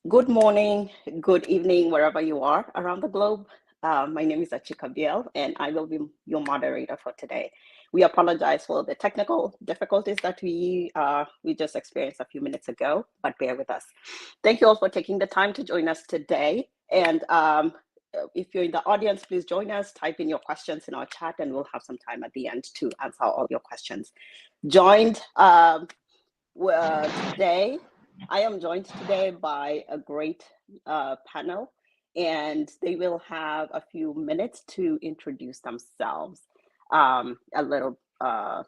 Good morning, good evening, wherever you are around the globe. My name is Achika Biel, and I will be your moderator for today. We apologize for the technical difficulties that we just experienced a few minutes ago, but bear with us. Thank you all for taking the time to join us today. And if you're in the audience, please join us, type in your questions in our chat, and we'll have some time at the end to answer all your questions. Today, I am joined today by a great panel, and they will have a few minutes to introduce themselves a little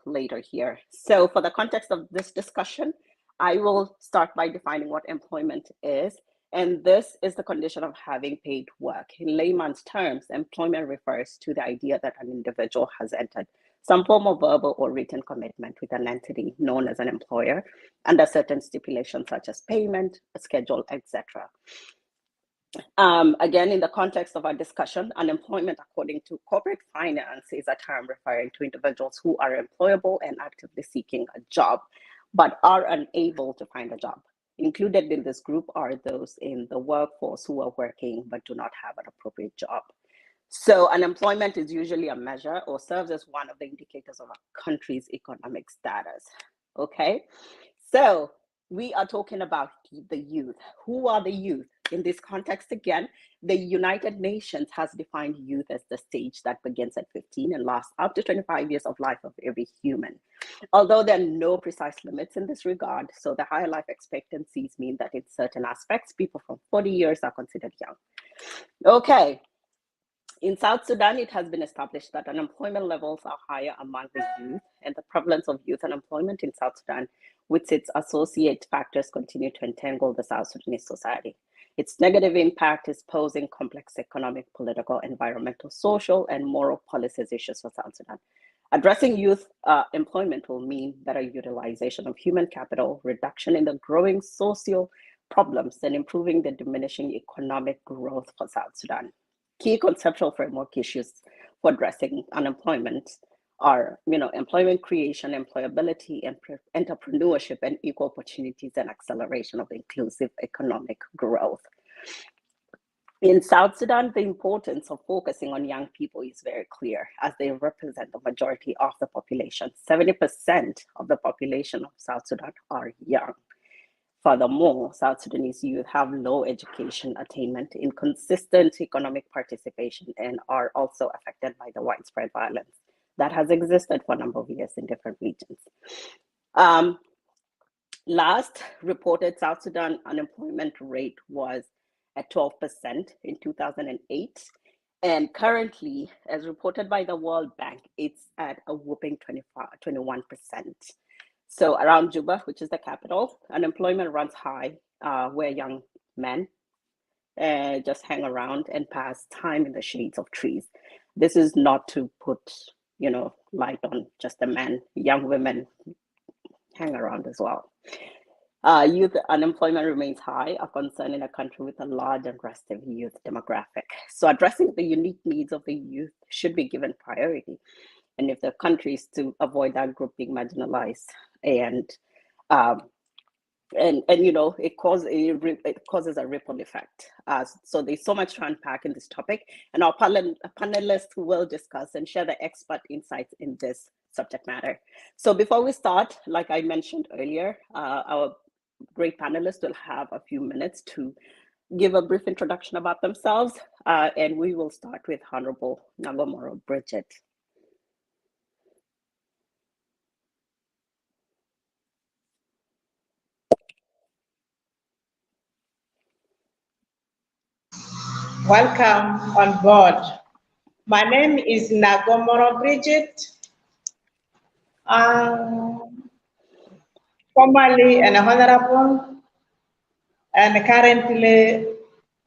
later here. So for the context of this discussion, I will start by defining what employment is. And this is the condition of having paid work. In layman's terms, employment refers to the idea that an individual has entered some form of verbal or written commitment with an entity known as an employer under certain stipulations such as payment, schedule, etc. Again, in the context of our discussion, unemployment according to corporate finance is a term referring to individuals who are employable and actively seeking a job, but are unable to find a job. Included in this group are those in the workforce who are working but do not have an appropriate job. So unemployment is usually a measure or serves as one of the indicators of a country's economic status. Okay, so we are talking about the youth. Who are the youth? In this context, again, the United Nations has defined youth as the stage that begins at 15 and lasts up to 25 years of life of every human. Although there are no precise limits in this regard, so the higher life expectancies mean that in certain aspects, people from 40 years are considered young. Okay. In South Sudan, it has been established that unemployment levels are higher among the youth, and the prevalence of youth unemployment in South Sudan with its associate factors continue to entangle the South Sudanese society. Its negative impact is posing complex economic, political, environmental, social, and moral policies issues for South Sudan. Addressing youth employment will mean better utilization of human capital, reduction in the growing social problems, and improving the diminishing economic growth for South Sudan. Key conceptual framework issues for addressing unemployment are, employment creation, employability, entrepreneurship, and equal opportunities and acceleration of inclusive economic growth. In South Sudan, the importance of focusing on young people is very clear as they represent the majority of the population. 70% of the population of South Sudan are young. Furthermore, South Sudanese youth have low education attainment, inconsistent economic participation, and are also affected by the widespread violence that has existed for a number of years in different regions. Last reported South Sudan unemployment rate was at 12% in 2008. And currently, as reported by the World Bank, it's at a whopping 21%. So around Juba, which is the capital, unemployment runs high, where young men just hang around and pass time in the shades of trees. This is not to put, light on just the men. Young women hang around as well. Youth unemployment remains high, a concern in a country with a large and restive youth demographic. So addressing the unique needs of the youth should be given priority. And if the country is to avoid that group being marginalized and it causes a ripple effect. So there's so much to unpack in this topic, and our panelists will discuss and share the expert insights in this subject matter. So before we start, like I mentioned earlier, our great panelists will have a few minutes to give a brief introduction about themselves, and we will start with Honorable Nangomoro Bridget. Welcome on board. My name is Nagomoro Bridget. Formerly an honorable and currently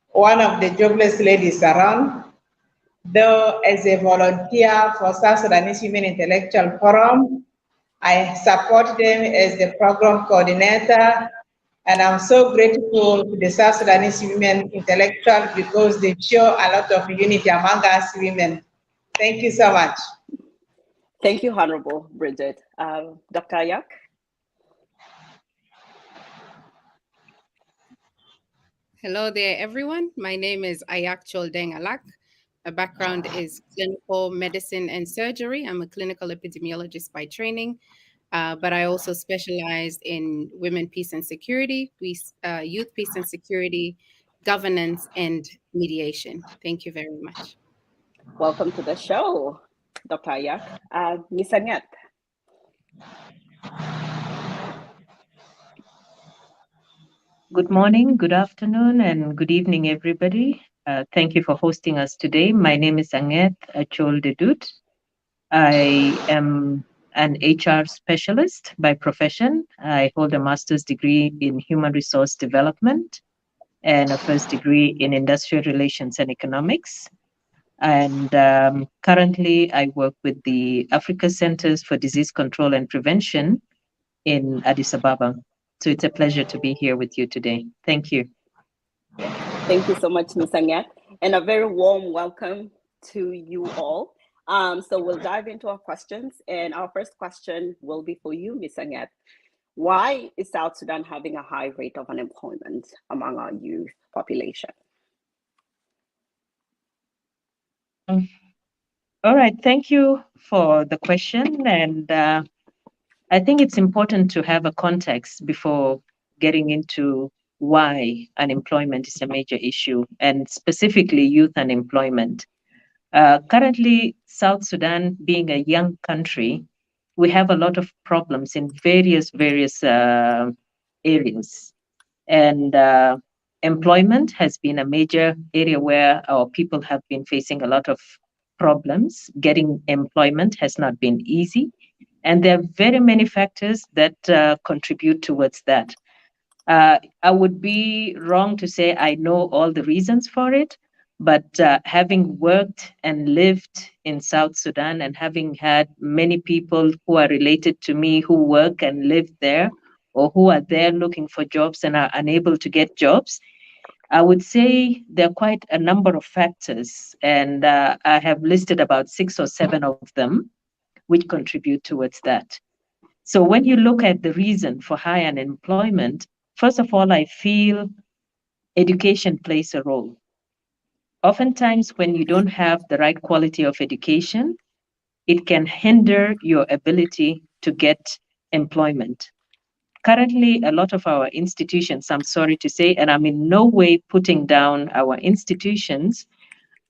one of the jobless ladies around, though as a volunteer for South Sudanese Women Intellectual Forum, I support them as the program coordinator, and I'm so grateful to the South Sudanese Women Intellectual because they show a lot of unity among us women. Thank you so much. Thank you, Honorable Bridget. Dr. Ayak? Hello there, everyone. My name is Ayak Choldeng Alak. My background is clinical medicine and surgery. I'm a clinical epidemiologist by training, but I also specialized in women, peace and security, youth peace and security, governance, and mediation. Thank you very much. Welcome to the show, Dr. Ayak. Miss Annette. Good morning, good afternoon, and good evening, everybody. Thank you for hosting us today. My name is Anget Achol Dedut. I am an HR specialist by profession. I hold a master's degree in human resource development and a first degree in industrial relations and economics. And currently, I work with the Africa Centers for Disease Control and Prevention in Addis Ababa. So it's a pleasure to be here with you today. Thank you. Thank you so much, Miss Annette, and a very warm welcome to you all. So we'll dive into our questions, and our first question will be for you, Miss Annette. Why is South Sudan having a high rate of unemployment among our youth population? All right, thank you for the question. And I think it's important to have a context before getting into why unemployment is a major issue, and specifically youth unemployment. Currently, South Sudan being a young country, we have a lot of problems in various areas. And employment has been a major area where our people have been facing a lot of problems. Getting employment has not been easy. And there are very many factors that contribute towards that. I would be wrong to say I know all the reasons for it, but having worked and lived in South Sudan and having had many people who are related to me who work and live there or who are there looking for jobs and are unable to get jobs, I would say there are quite a number of factors, and I have listed about 6 or 7 of them which contribute towards that. So when you look at the reason for high unemployment, first of all, I feel education plays a role. Oftentimes, when you don't have the right quality of education, it can hinder your ability to get employment. Currently, a lot of our institutions, I'm sorry to say, and I'm in no way putting down our institutions,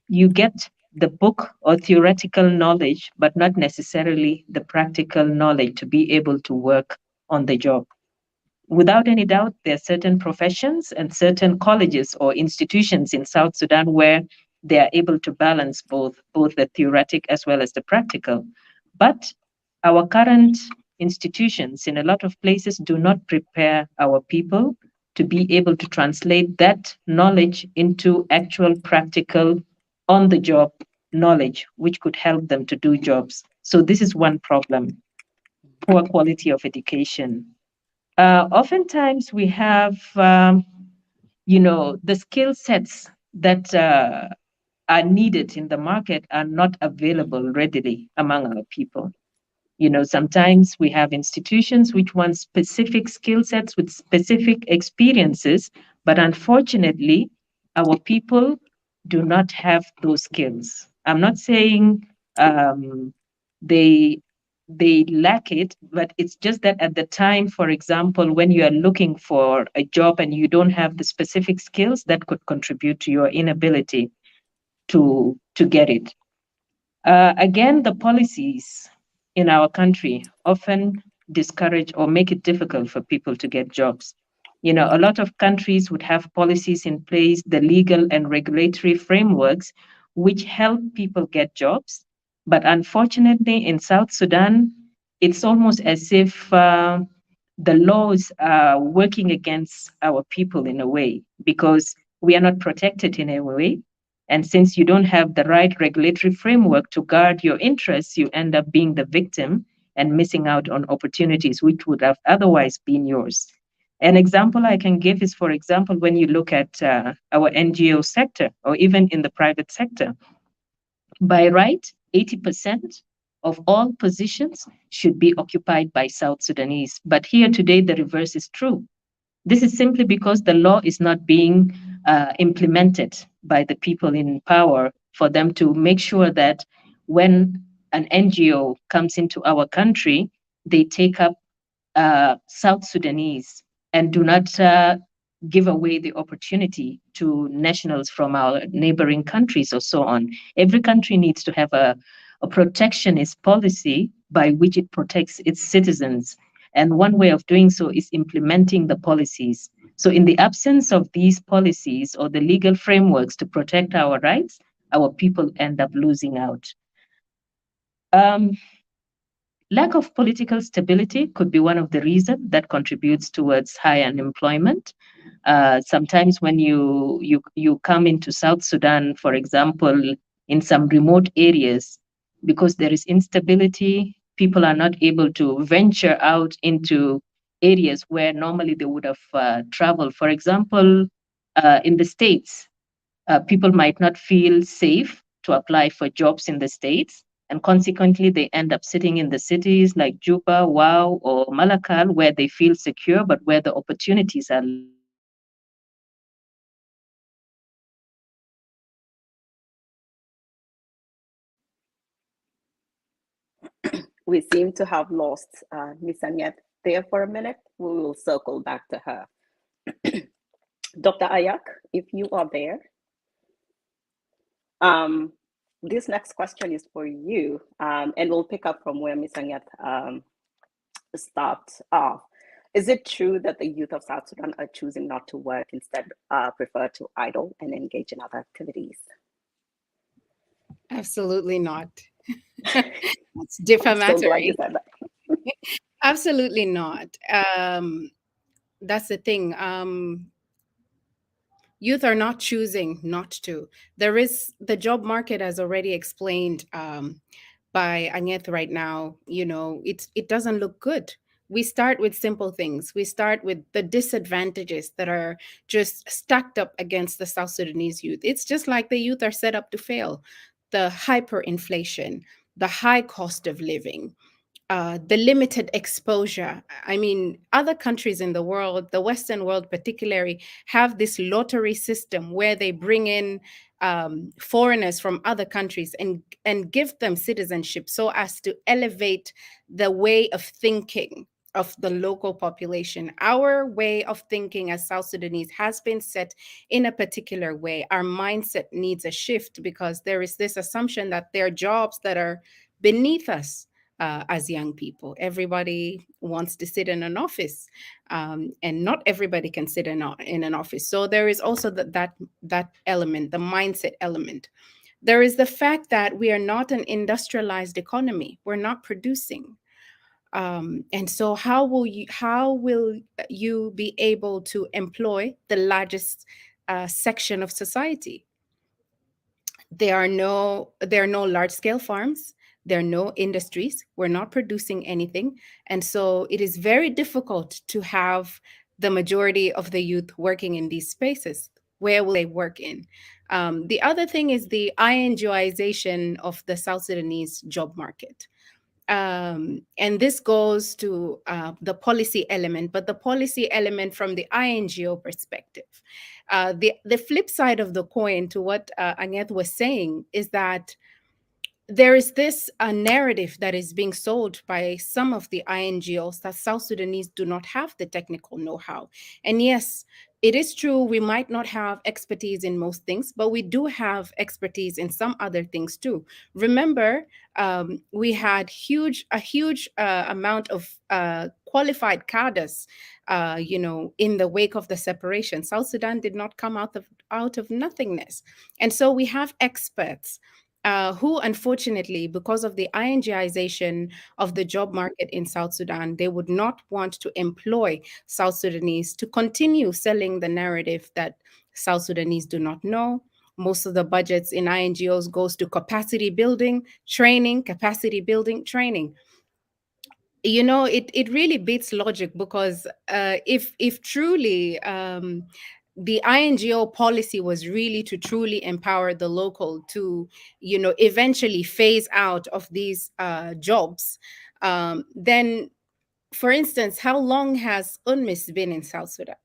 you get the book or theoretical knowledge, but not necessarily the practical knowledge to be able to work on the job. Without any doubt, there are certain professions and certain colleges or institutions in South Sudan where they are able to balance both the theoretic as well as the practical. But our current institutions in a lot of places do not prepare our people to be able to translate that knowledge into actual practical on the job knowledge, which could help them to do jobs. So this is one problem, poor quality of education. Oftentimes we have, the skill sets that are needed in the market are not available readily among our people. Sometimes we have institutions which want specific skill sets with specific experiences, but unfortunately, our people do not have those skills. I'm not saying they they lack it, but it's just that at the time, for example, when you are looking for a job and you don't have the specific skills, that could contribute to your inability to get it. Again, the policies in our country often discourage or make it difficult for people to get jobs. A lot of countries would have policies in place, the legal and regulatory frameworks, which help people get jobs. But unfortunately, in South Sudan, it's almost as if the laws are working against our people in a way because we are not protected in a way. And since you don't have the right regulatory framework to guard your interests, you end up being the victim and missing out on opportunities which would have otherwise been yours. An example I can give is, for example, when you look at our NGO sector or even in the private sector, by right, 80% of all positions should be occupied by South Sudanese. But here today, the reverse is true. This is simply because the law is not being implemented by the people in power for them to make sure that when an NGO comes into our country, they take up South Sudanese and do not give away the opportunity to nationals from our neighboring countries or so on. Every country needs to have a protectionist policy by which it protects its citizens. And one way of doing so is implementing the policies. So, in the absence of these policies or the legal frameworks to protect our rights, our people end up losing out. Um, Lack of political stability could be one of the reasons that contributes towards high unemployment. Sometimes when you come into South Sudan, for example, in some remote areas, because there is instability, people are not able to venture out into areas where normally they would have traveled. For example, in the States, people might not feel safe to apply for jobs in the States. And consequently, they end up sitting in the cities like Juba, Wau, or Malakal, where they feel secure, but where the opportunities are limited. So I think it's important to have a context of We seem to have lost Miss Annette there for a minute. We will circle back to her. Dr. Ayak, if you are there, this next question is for you, and we'll pick up from where Miss Annette stopped off. Is it true that the youth of South Sudan are choosing not to work, instead prefer to idle and engage in other activities? Absolutely not. It's I'm so glad you defamatory. said that. Absolutely not. That's the thing. Youth are not choosing not to. There is the job market, as already explained by Agneth right now. It doesn't look good. We start with simple things. We start with the disadvantages that are just stacked up against the South Sudanese youth. It's just like the youth are set up to fail. The hyperinflation, the high cost of living, the limited exposure. I mean, other countries in the world, the Western world particularly, have this lottery system where they bring in foreigners from other countries and give them citizenship so as to elevate the way of thinking of the local population. Our way of thinking as South Sudanese has been set in a particular way. Our mindset needs a shift because there is this assumption that there are jobs that are beneath us as young people. Everybody wants to sit in an office, and not everybody can sit in an office. So there is also that element, the mindset element. There is the fact that we are not an industrialized economy. We're not producing. And so how will you be able to employ the largest section of society? There are no large scale farms. There are no industries. We're not producing anything. And so it is very difficult to have the majority of the youth working in these spaces. Where will they work in? The other thing is the INGOization of the South Sudanese job market. And this goes to the policy element, but the policy element from the INGO perspective. The flip side of the coin to what Agneth was saying is that there is this narrative that is being sold by some of the INGOs that South Sudanese do not have the technical know-how. And yes, it is true we might not have expertise in most things, but we do have expertise in some other things too. Remember, we had a huge amount of qualified cadres, in the wake of the separation. South Sudan did not come out of nothingness, and so we have experts who, unfortunately, because of the INGization of the job market in South Sudan, they would not want to employ South Sudanese to continue selling the narrative that South Sudanese do not know. Most of the budgets in INGOs goes to capacity building, training, capacity building, training. It really beats logic because if truly the INGO policy was really to truly empower the local to, eventually phase out of these jobs, then, for instance, how long has UNMIS been in South Sudan?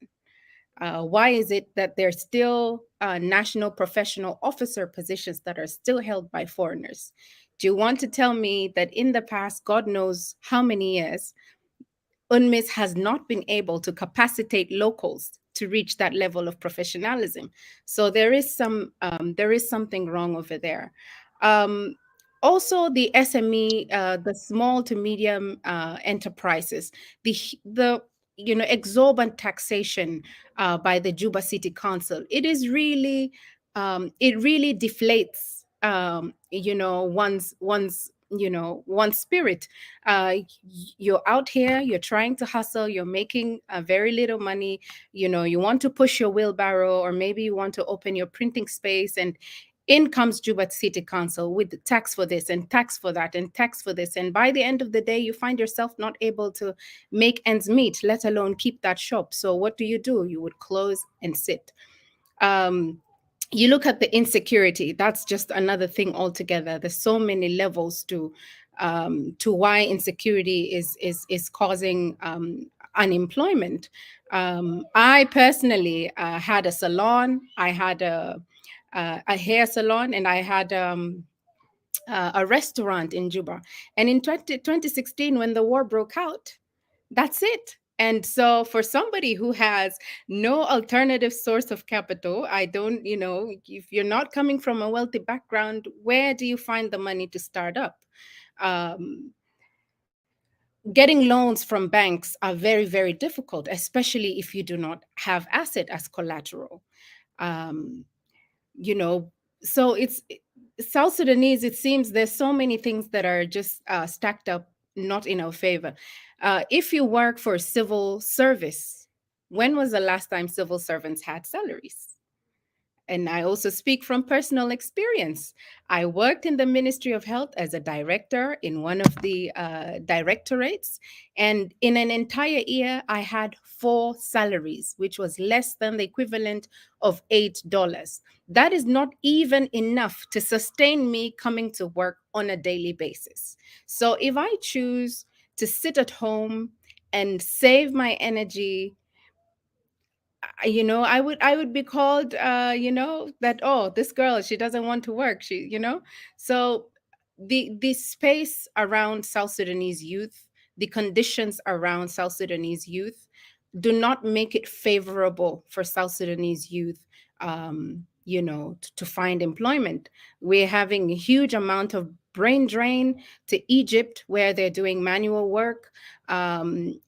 Why is it that there's still national professional officer positions that are still held by foreigners? Do you want to tell me that in the past, God knows how many years, UNMISS has not been able to capacitate locals to reach that level of professionalism? So there is something wrong over there. Um, Also, the SME, the small to medium enterprises, the exorbitant taxation by the Juba City Council. It really deflates one's spirit. You're out here, you're trying to hustle, you're making very little money. You want to push your wheelbarrow, or maybe you want to open your printing space, and in comes Juba City Council with the tax for this and tax for that and tax for this. And by the end of the day, you find yourself not able to make ends meet, let alone keep that shop. So what do? You would close and sit. Um, you look at the insecurity. That's just another thing altogether. There's so many levels to why insecurity is causing unemployment. I personally had a salon. I had a hair salon, and I had a restaurant in Juba. And in 2016, when the war broke out, that's it. And so, for somebody who has no alternative source of capital, I don't, if you're not coming from a wealthy background, where do you find the money to start up? Um, Getting loans from banks are very, very difficult, especially if you do not have asset as collateral. Um, you know, so it's South Sudanese. It seems there's so many things that are just stacked up not in our favor. If you work for civil service, when was the last time civil servants had salaries? And I also speak from personal experience. I worked in the Ministry of Health as a director in one of the directorates. And in an entire year, I had 4 salaries, which was less than the equivalent of $8. That is not even enough to sustain me coming to work on a daily basis. So if I choose to sit at home and save my energy, I would be called, that, oh, this girl, she doesn't want to work, so the space around South Sudanese youth, the conditions around South Sudanese youth do not make it favorable for South Sudanese youth, to find employment. We're having a huge amount of brain drain to Egypt, where they're doing manual work, and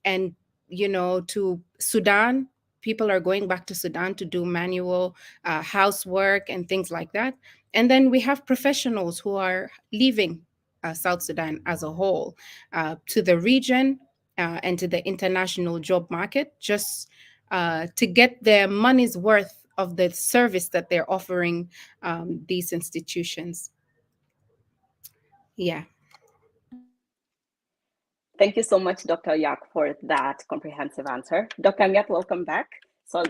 to Sudan. People are going back to Sudan to do manual housework and things like that. And then we have professionals who are leaving South Sudan as a whole to the region and to the international job market, just to get their money's worth of the service that they're offering these institutions. Yeah. Thank you so much, Dr. Yak, for that comprehensive answer. Dr. Yak, welcome back. So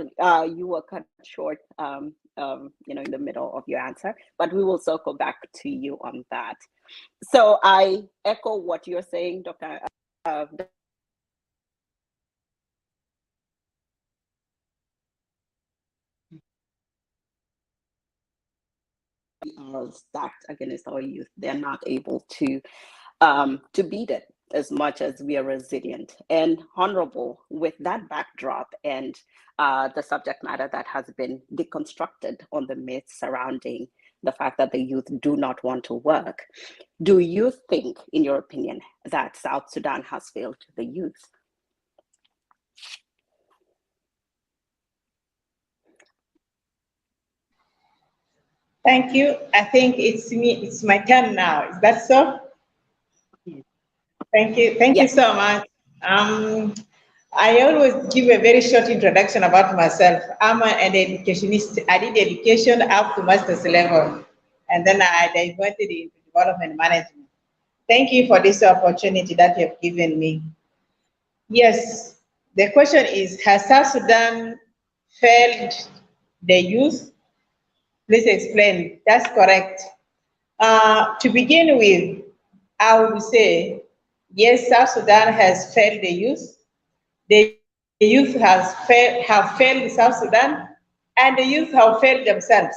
you were cut short, in the middle of your answer, but we will circle back to you on that. So I echo what you're saying, Dr. Are stacked against our youth. They're not able to beat it as much as we are resilient and honorable with that backdrop and the subject matter that has been deconstructed on the myths surrounding the fact that the youth do not want to work. Do you think, in your opinion, that South Sudan has failed the youth? Thank you. I think it's me. It's my turn now. Is that so? Thank you. Thank you so much. I always give a very short introduction about myself. I'm an educationist. I did education up to master's level, and then I diverted into development management. Thank you for this opportunity that you have given me. Yes, the question is, has South Sudan failed the youth? Please explain. That's correct. To begin with, I would say, yes, South Sudan has failed the youth. The The youth have failed South Sudan, and the youth have failed themselves.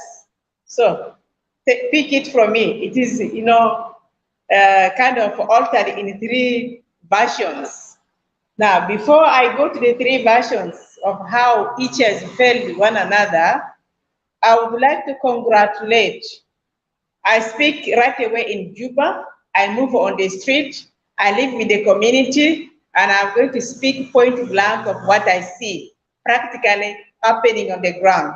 So, pick it from me. It is, kind of altered in three versions. Now, before I go to the three versions of how each has failed one another, I would like to congratulate. I speak right away in Juba. I move on the street. I live with the community, and I'm going to speak point blank of what I see practically happening on the ground.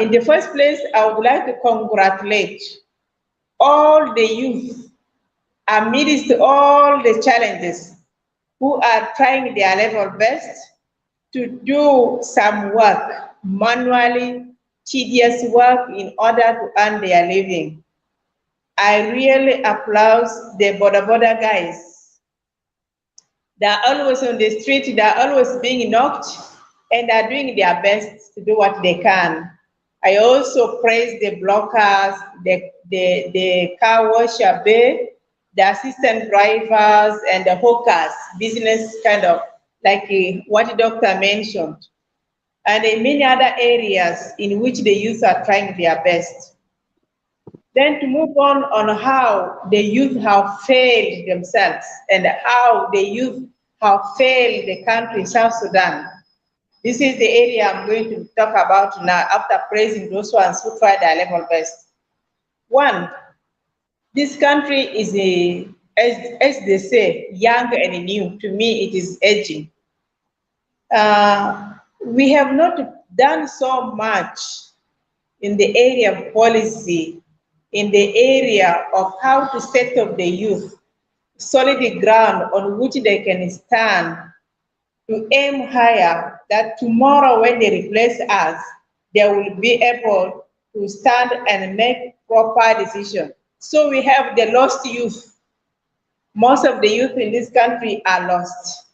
In the first place, I would like to congratulate all the youth amidst all the challenges who are trying their level best to do some work, manually, tedious work in order to earn their living. I really applaud the border guys. They're always on the street, they're always being knocked, and they're doing their best to do what they can. I also praise the blockers, the car washer bay, the assistant drivers, and the hawkers, business kind of like what the doctor mentioned, and in many other areas in which the youth are trying their best. Then to move on how the youth have failed themselves and how the youth have failed the country, South Sudan. This is the area I'm going to talk about now after praising those ones who tried their level best. One, this country is as they say, young and new. To me, it is aging. We have not done so much in the area of policy, in the area of how to set up the youth, solid ground on which they can stand to aim higher, that tomorrow when they replace us, they will be able to stand and make proper decisions. So we have the lost youth. Most of the youth in this country are lost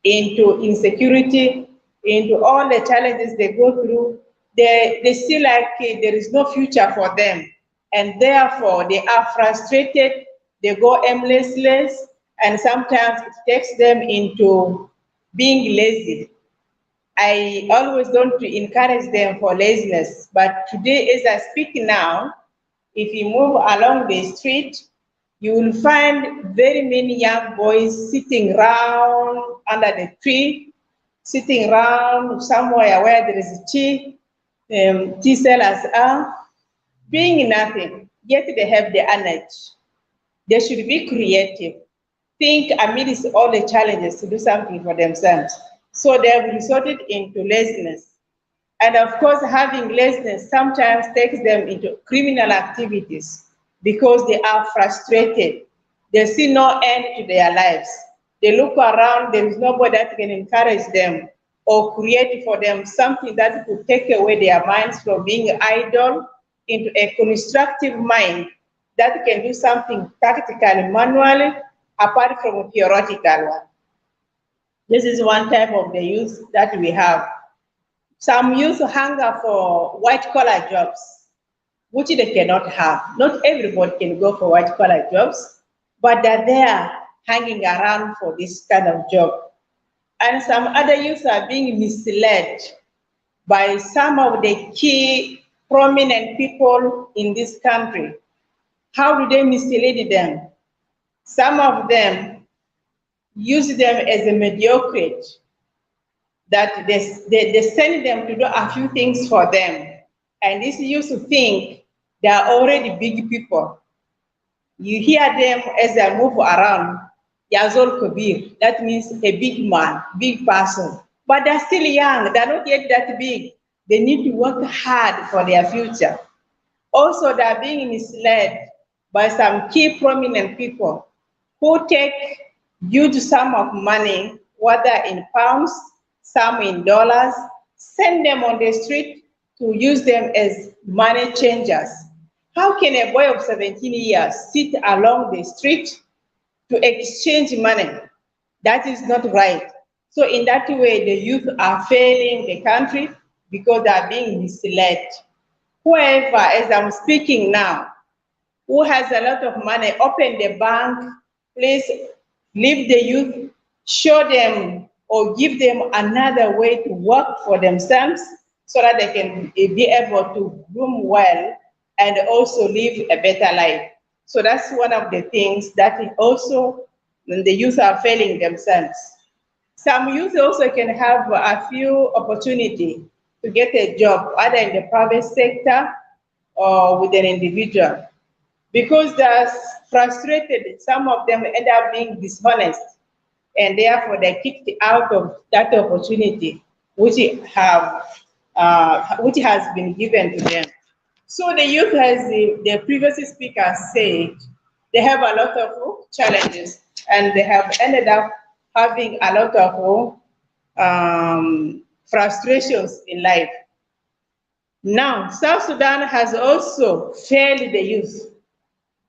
into insecurity, into all the challenges they go through. They feel like there is no future for them, and therefore they are frustrated, they go aimlessly, and sometimes it takes them into being lazy. I always don't encourage them for laziness, but today as I speak now, if you move along the street, you will find very many young boys sitting around under the tree, sitting around somewhere where there is tea, tea sellers are, doing nothing, yet they have the energy. They should be creative, think amidst all the challenges to do something for themselves. So they have resorted into laziness. And of course, having laziness sometimes takes them into criminal activities because they are frustrated. They see no end to their lives. They look around, there is nobody that can encourage them or create for them something that could take away their minds from being idle into a constructive mind that can do something practically, manually, apart from a theoretical one. This is one type of the youth that we have. Some youth hunger for white-collar jobs, which they cannot have. Not everybody can go for white-collar jobs, but they're there hanging around for this kind of job. And some other youth are being misled by some of the key prominent people in this country. How do they mislead them? Some of them use them as a mediocrity, that they send them to do a few things for them. And this used to think they are already big people. You hear them as they move around, Yazol Kabir, that means a big man, big person. But they're still young, they're not yet that big. They need to work hard for their future. Also, they're being misled by some key prominent people who take huge sum of money, whether in pounds, some in dollars, send them on the street to use them as money changers. How can a boy of 17 years sit along the street to exchange money? That is not right. So in that way, the youth are failing the country because they are being misled. Whoever, as I'm speaking now, who has a lot of money, open the bank, please leave the youth, show them or give them another way to work for themselves so that they can be able to groom well and also live a better life. So that's one of the things that also the youth are failing themselves. Some youth also can have a few opportunity to get a job either in the private sector or with an individual. Because they're frustrated, some of them end up being dishonest and therefore they're kicked out of that opportunity which which has been given to them. So the youth, as the previous speaker said, they have a lot of challenges and they have ended up having a lot of frustrations in life. Now, South Sudan has also failed the youth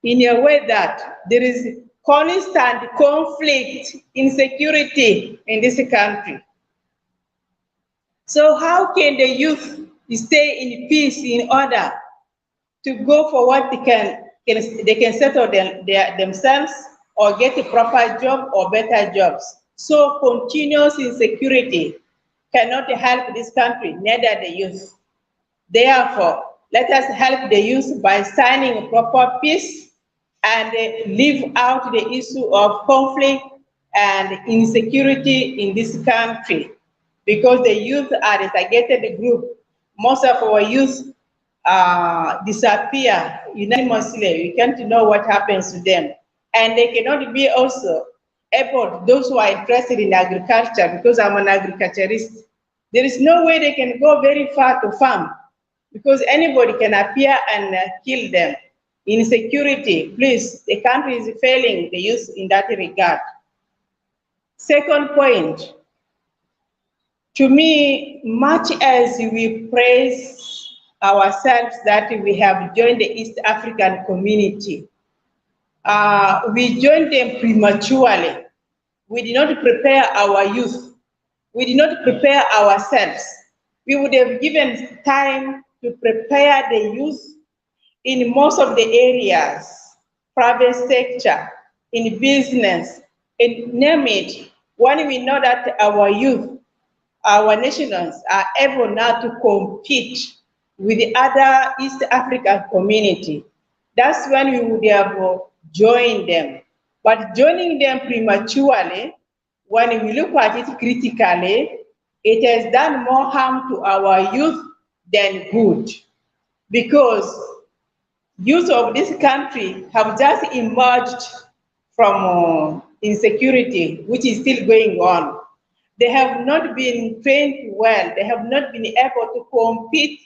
in a way that there is constant conflict, insecurity in this country. So how can the youth stay in peace in order to go for what they can settle themselves or get a proper job or better jobs? So continuous insecurity cannot help this country, neither the youth. Therefore, let us help the youth by signing a proper peace and leave out the issue of conflict and insecurity in this country, because the youth are the targeted group. Most of our youth disappear unanimously. We can't know what happens to them. And they cannot be also able, those who are interested in agriculture, because I'm an agriculturist, there is no way they can go very far to farm because anybody can appear and kill them. Insecurity, please, the country is failing the youth in that regard. Second point, to me, much as we praise ourselves that we have joined the East African community, we joined them prematurely. We did not prepare our youth. We did not prepare ourselves. We would have given time to prepare the youth in most of the areas, private sector, in business, and name it. When we know that our youth, our nationals are able now to compete with the other East African community, that's when we would have joined them. But joining them prematurely, when we look at it critically, it has done more harm to our youth than good, because youth of this country have just emerged from insecurity, which is still going on. They have not been trained well. They have not been able to compete.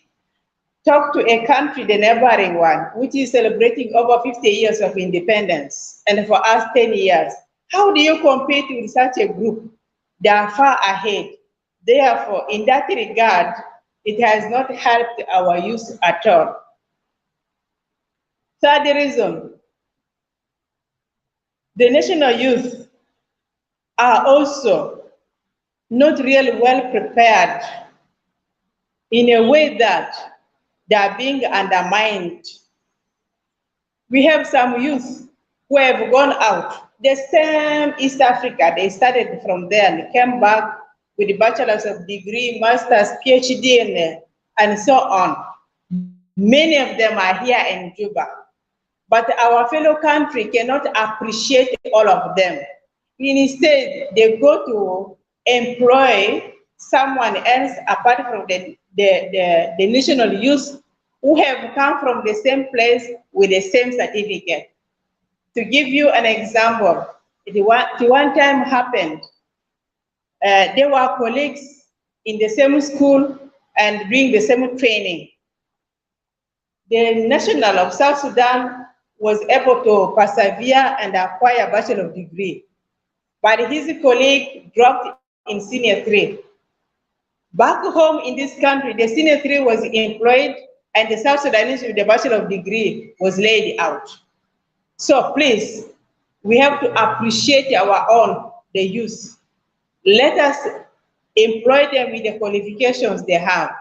Talk to a country, the neighboring one, which is celebrating over 50 years of independence, and for us 10 years. How do you compete with such a group? They are far ahead. Therefore, in that regard, it has not helped our youth at all. Third reason, the national youth are also not really well prepared, in a way that they are being undermined. We have some youth who have gone out, the same East Africa, they started from there and came back with bachelor's of degree, master's, PhD, and so on. Many of them are here in Juba. But our fellow country cannot appreciate all of them. Instead, they go to employ someone else apart from the national youth who have come from the same place with the same certificate. To give you an example, it one time happened. They were colleagues in the same school and doing the same training. The national of South Sudan was able to persevere and acquire a bachelor's degree, but his colleague dropped in senior 3. Back home in this country, the senior 3 was employed and the South Sudanese with the bachelor's degree was laid out. So please, we have to appreciate our own, the youth. Let us employ them with the qualifications they have.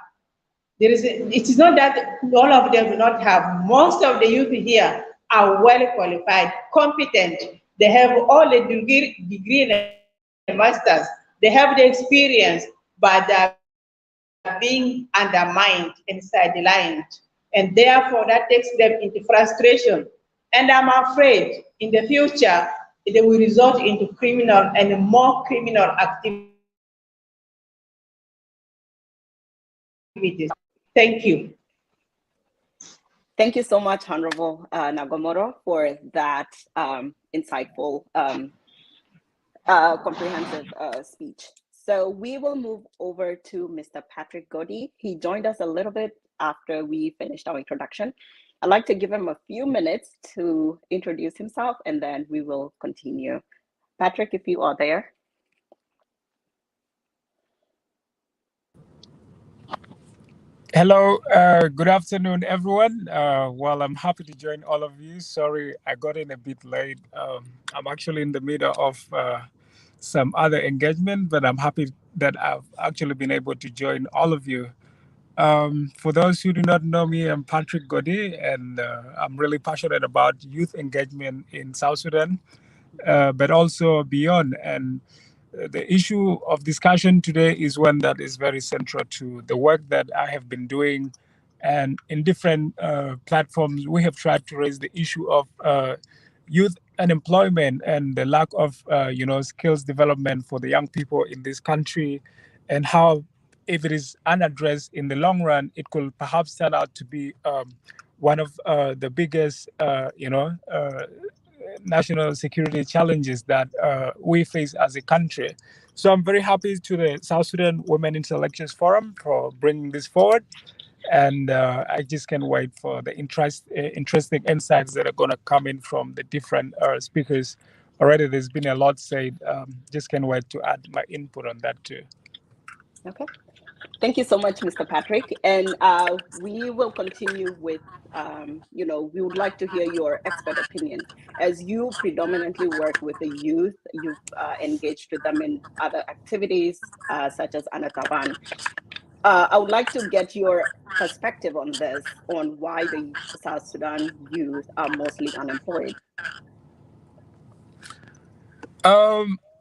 It is not that all of them do not have. Most of the youth here are well qualified, competent. They have all the degree and masters. They have the experience, but they are being undermined and sidelined. And therefore, that takes them into frustration. And I'm afraid in the future, they will result into criminal and more criminal activities. Thank you. Thank you so much, Honorable Nagamoro, for that insightful, comprehensive speech. So we will move over to Mr. Patrick Godey. He joined us a little bit after we finished our introduction. I'd like to give him a few minutes to introduce himself, and then we will continue. Patrick, if you are there. Hello, good afternoon, everyone. Well, I'm happy to join all of you. Sorry, I got in a bit late. I'm actually in the middle of some other engagement, but I'm happy that I've actually been able to join all of you. For those who do not know me, I'm Patrick Godi, and I'm really passionate about youth engagement in South Sudan, but also beyond. And the issue of discussion today is one that is very central to the work that I have been doing. And in different platforms, we have tried to raise the issue of youth unemployment and the lack of, skills development for the young people in this country, and how, if it is unaddressed in the long run, it could perhaps turn out to be one of the biggest, national security challenges that we face as a country. So I'm very happy to the South Sudan Women Intellectuals Forum for bringing this forward. And I just can't wait for the interesting insights that are going to come in from the different speakers. Already there's been a lot said. Just can't wait to add my input on that too. Okay. Thank you so much, Mr. Patrick. And we will continue with, we would like to hear your expert opinion. As you predominantly work with the youth, you've engaged with them in other activities, such as Anataban. I would like to get your perspective on this, on why the South Sudan youth are mostly unemployed.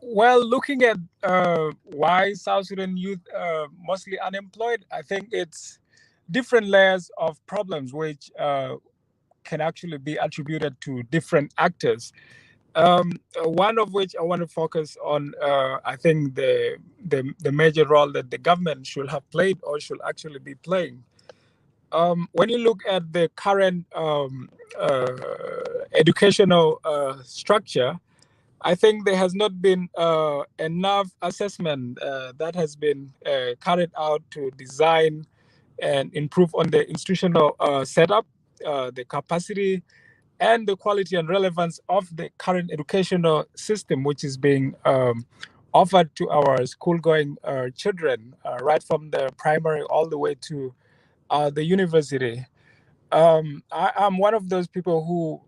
Well, looking at why South Sudan youth are mostly unemployed, I think it's different layers of problems which can actually be attributed to different actors. One of which I want to focus on, I think the major role that the government should have played or should actually be playing. When you look at the current educational structure, I think there has not been enough assessment that has been carried out to design and improve on the institutional setup, the capacity, and the quality and relevance of the current educational system, which is being offered to our school-going children, right from the primary all the way to the university. I'm one of those people who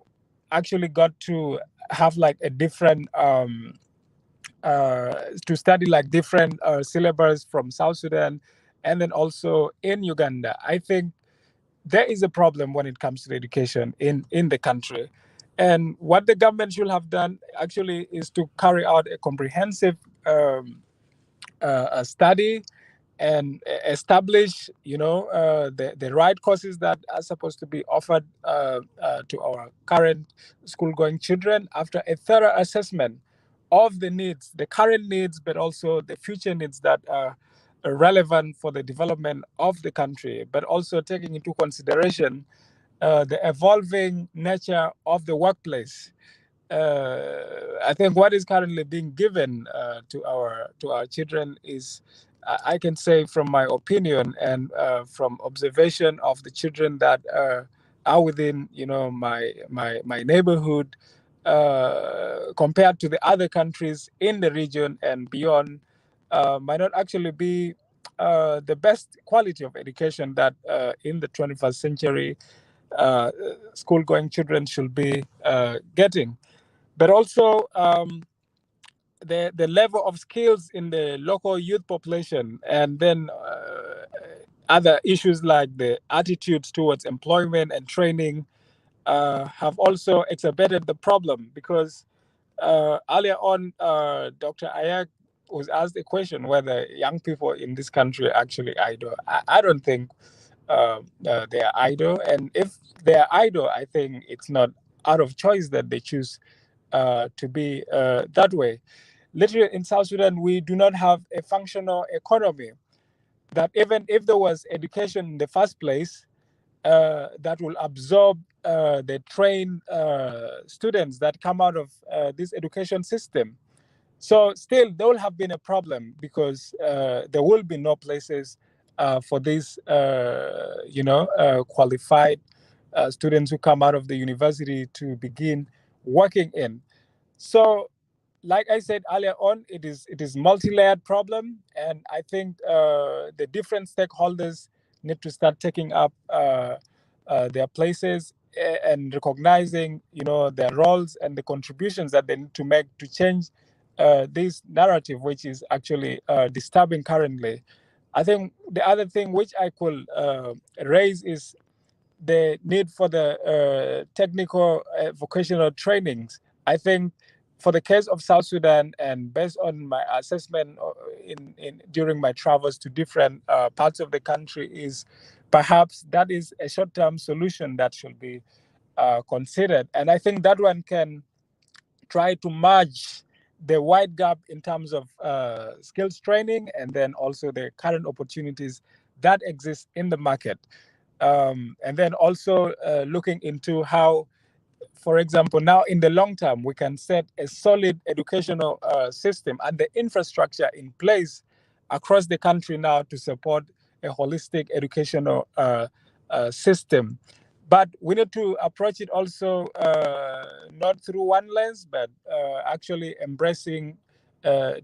actually got to have like a different to study like different syllabus from South Sudan, and then also in Uganda. I think there is a problem when it comes to education in the country. And what the government should have done actually is to carry out a comprehensive a study and establish, the right courses that are supposed to be offered to our current school-going children after a thorough assessment of the needs, the current needs, but also the future needs that are relevant for the development of the country, but also taking into consideration the evolving nature of the workplace. I think what is currently being given to our children is, I can say from my opinion and from observation of the children that are within my neighborhood, compared to the other countries in the region and beyond, might not actually be the best quality of education that in the 21st century school-going children should be getting. But also the level of skills in the local youth population, and then other issues like the attitudes towards employment and training have also exacerbated the problem, because earlier on, Dr. Ayak was asked a question whether young people in this country are actually idle. I don't think they are idle, and if they are idle, I think it's not out of choice that they choose to be that way. Literally, in South Sudan, we do not have a functional economy. That even if there was education in the first place, that will absorb the trained students that come out of this education system. So still, there will have been a problem because there will be no places for these, qualified students who come out of the university to begin working in. So, like I said earlier on, it is multi-layered problem, and I think the different stakeholders need to start taking up their places and recognizing, their roles and the contributions that they need to make to change this narrative, which is actually disturbing currently. I think the other thing which I could raise is the need for the technical vocational trainings. I think for the case of South Sudan, and based on my assessment in during my travels to different parts of the country, is perhaps that is a short-term solution that should be considered. And I think that one can try to merge the wide gap in terms of skills training and then also the current opportunities that exist in the market. And then also looking into how, for example, now in the long term, we can set a solid educational system and the infrastructure in place across the country now to support a holistic educational system. But we need to approach it also not through one lens, but actually embracing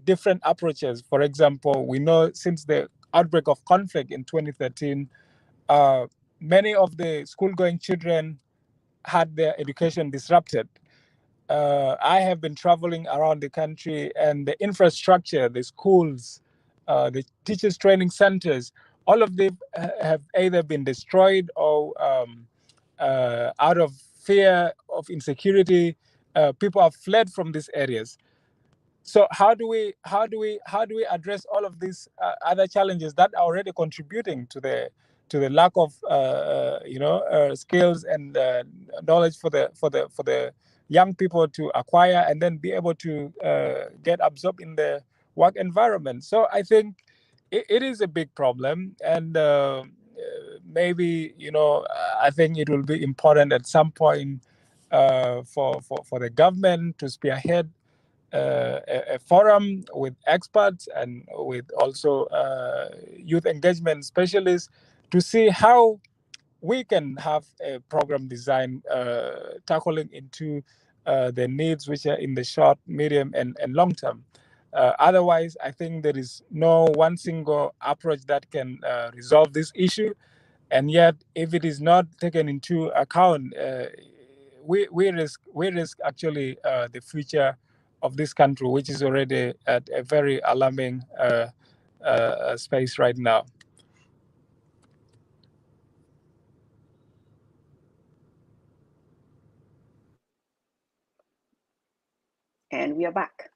different approaches. For example, we know since the outbreak of conflict in 2013, uh, many of the school-going children had their education disrupted. I have been traveling around the country, and the infrastructure, the schools, the teachers' training centers, all of them have either been destroyed or out of fear of insecurity, people have fled from these areas. So how do we address all of these other challenges that are already contributing to the lack of skills and knowledge for the young people to acquire and then be able to get absorbed in the work environment? So I think it is a big problem, and maybe I think it will be important at some point for the government to spearhead a forum with experts and with also youth engagement specialists to see how we can have a program design tackling into the needs which are in the short, medium, and long term. Otherwise, I think there is no one single approach that can resolve this issue. And yet, if it is not taken into account, we risk actually the future of this country, which is already at a very alarming space right now. And we are back.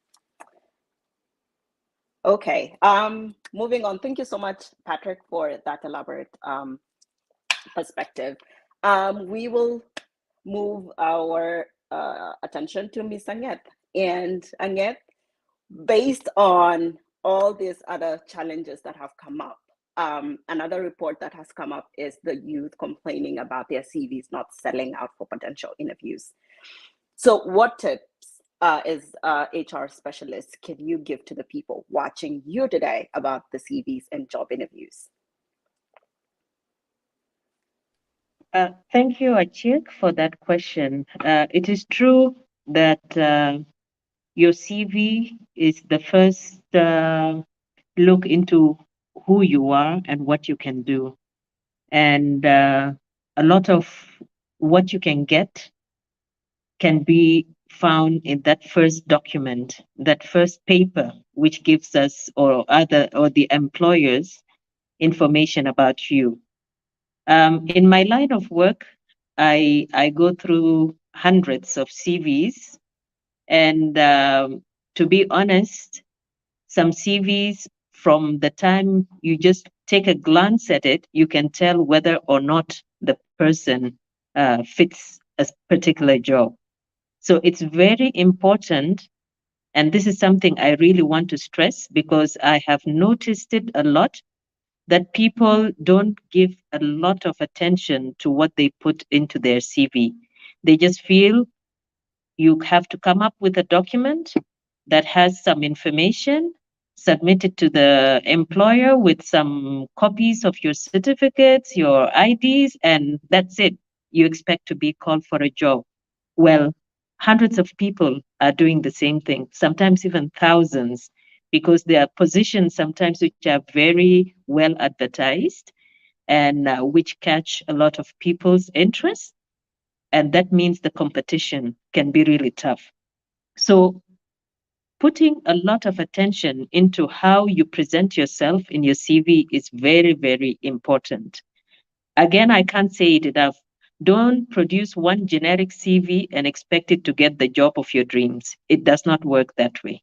Okay, moving on. Thank you so much, Patrick, for that elaborate perspective. We will move our attention to Ms. Anyet. And Anyet, based on all these other challenges that have come up, another report that has come up is the youth complaining about their CVs not selling out for potential interviews. So what tips as HR specialist can you give to the people watching you today about the CVs and job interviews? Thank you, Achik, for that question. It is true that your CV is the first look into who you are and what you can do. And a lot of what you can get can be found in that first document, that first paper, which gives us or the employers information about you. In my line of work, I go through hundreds of CVs, and to be honest, some CVs, from the time you just take a glance at it, you can tell whether or not the person fits a particular job. So it's very important. And this is something I really want to stress because I have noticed it a lot, that people don't give a lot of attention to what they put into their CV. They just feel you have to come up with a document that has some information, submit it to the employer with some copies of your certificates, your IDs, and that's it. You expect to be called for a job. Well, hundreds of people are doing the same thing, sometimes even thousands, because there are positions sometimes which are very well advertised and which catch a lot of people's interest. And that means the competition can be really tough. So putting a lot of attention into how you present yourself in your CV is very, very important. Again, I can't say it enough. Don't produce one generic CV and expect it to get the job of your dreams. It does not work that way.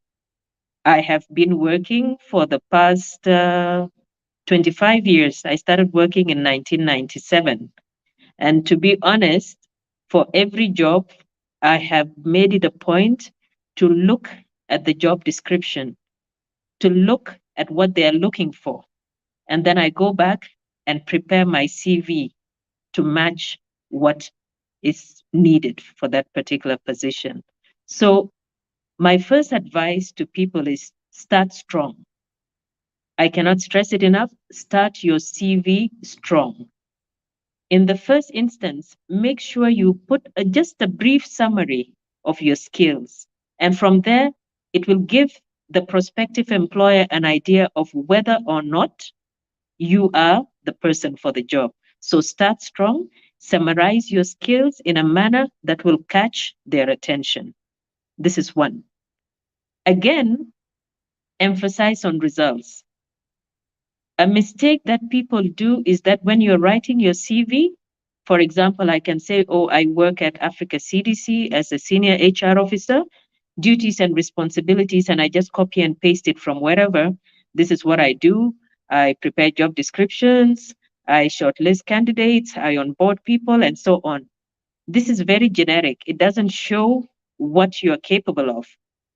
I have been working for the past 25 years. I started working in 1997. And to be honest, for every job, I have made it a point to look at the job description, to look at what they are looking for. And then I go back and prepare my CV to match what is needed for that particular position. So, my first advice to people is start strong. I cannot stress it enough. Start your CV strong. In the first instance, make sure you put just a brief summary of your skills. And from there, it will give the prospective employer an idea of whether or not you are the person for the job. So start strong, summarize your skills in a manner that will catch their attention. This is one. Again, emphasize on results. A mistake that people do is that when you're writing your CV, for example, I can say, oh, I work at Africa CDC as a senior HR officer, duties and responsibilities, and I just copy and paste it from wherever. This is what I do. I prepare job descriptions, I shortlist candidates, I onboard people, and so on. This is very generic. It doesn't show what you're capable of.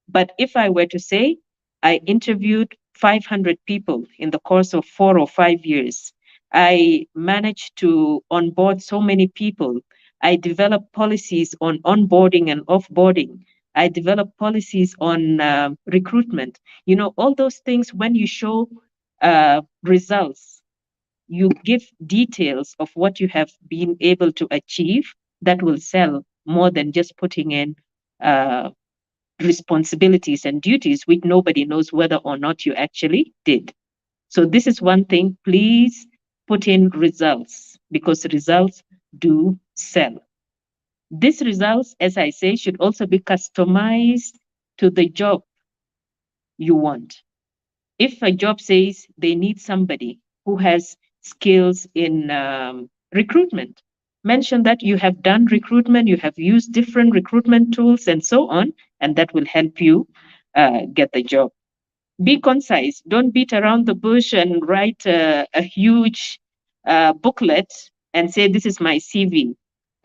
But if I were to say, I interviewed 500 people in the course of 4 or 5 years, I managed to onboard so many people, I developed policies on onboarding and offboarding, I developed policies on recruitment. You know, all those things, when you show results, you give details of what you have been able to achieve, that will sell more than just putting in responsibilities and duties which nobody knows whether or not you actually did. So this is one thing. Please put in results, because results do sell. These results, as I say, should also be customized to the job you want. If a job says they need somebody who has skills in recruitment, mention that you have done recruitment, you have used different recruitment tools, and so on, and that will help you get the job. Be concise. Don't beat around the bush and write a huge booklet and say, this is my CV.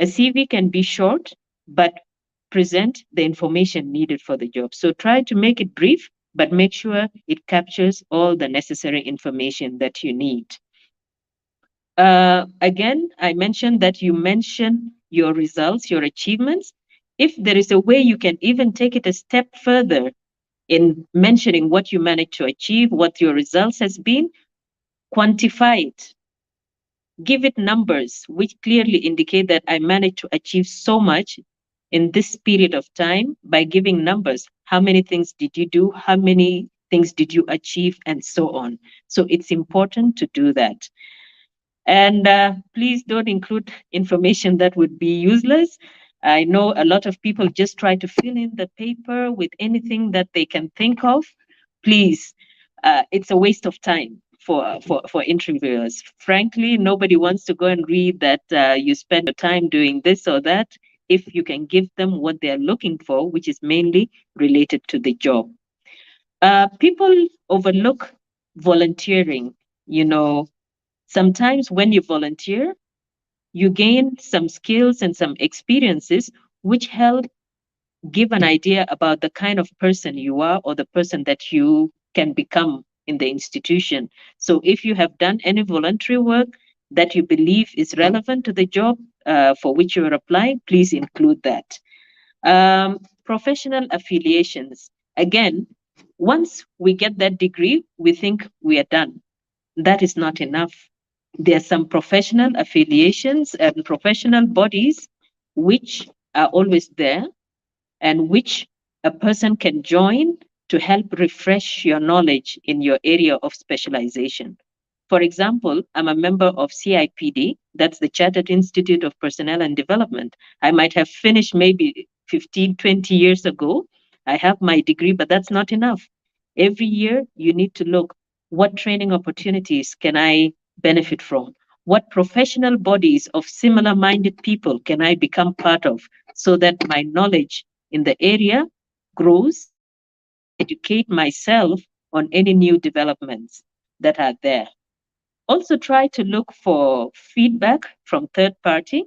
A CV can be short, but present the information needed for the job. So try to make it brief, but make sure it captures all the necessary information that you need. Again, I mentioned that you mention your results, your achievements. If there is a way you can even take it a step further in mentioning what you managed to achieve, what your results has been, quantify it. Give it numbers which clearly indicate that I managed to achieve so much in this period of time by giving numbers. How many things did you do? How many things did you achieve? And so on. So it's important to do that. And please don't include information that would be useless. I know a lot of people just try to fill in the paper with anything that they can think of. Please, it's a waste of time for interviewers. Frankly, nobody wants to go and read that you spend your time doing this or that if you can give them what they're looking for, which is mainly related to the job. People overlook volunteering. You know, sometimes when you volunteer, you gain some skills and some experiences which help give an idea about the kind of person you are or the person that you can become in the institution. So if you have done any voluntary work that you believe is relevant to the job for which you are applying, please include that. Professional affiliations. Again, once we get that degree, we think we are done. That is not enough. There are some professional affiliations and professional bodies which are always there and which a person can join to help refresh your knowledge in your area of specialization. For example, I'm a member of CIPD, that's the Chartered Institute of Personnel and Development. I might have finished maybe 15, 20 years ago. I have my degree, but that's not enough. Every year, you need to look what training opportunities can I benefit from? What professional bodies of similar minded people can I become part of so that my knowledge in the area grows and I can educate myself on any new developments that are there. Also, try to look for feedback from third party,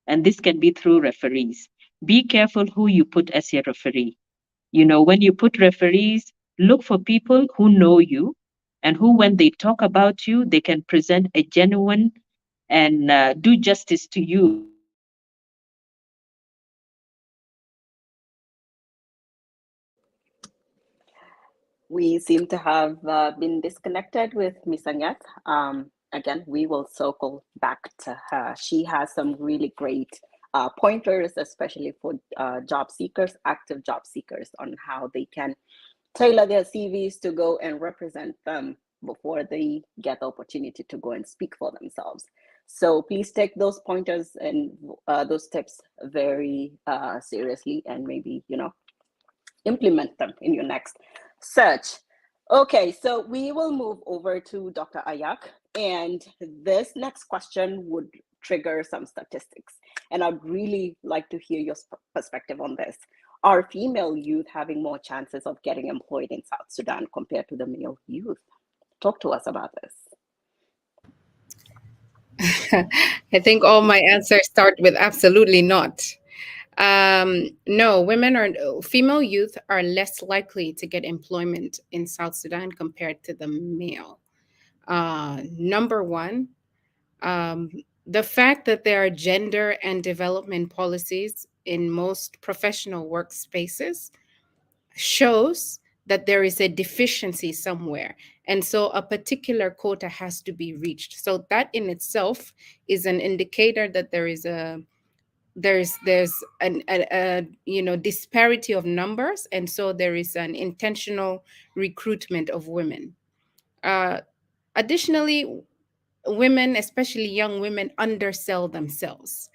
and this can be through referees. Be careful who you put as your referee. You know, when you put referees, look for people who know you and who, when they talk about you, they can present a genuine and do justice to you in terms of your We seem to have been disconnected with Miss Anyat. Again, we will circle back to her. She has some really great pointers, especially for job seekers, active job seekers, on how they can tailor their CVs to go and represent them before they get the opportunity to go and speak for themselves. So please take those pointers and those tips very seriously, and maybe, implement them in your next search. Okay, so we will move over to Dr. Ayak, and this next question would trigger some statistics. And I'd really like to hear your perspective on this. Are female youth having more chances of getting employed in South Sudan compared to the male youth? Talk to us about this. I think all my answers start with absolutely not. No, female youth are less likely to get employment in South Sudan compared to the male. Number one, um, the fact that there are gender and development policies in most professional workspaces shows that there is a deficiency somewhere. And so a particular quota has to be reached. So that in itself is an indicator that there's a disparity of numbers, and so there is an intentional recruitment of women. uh, Additionally, women, especially young women, undersell themselves.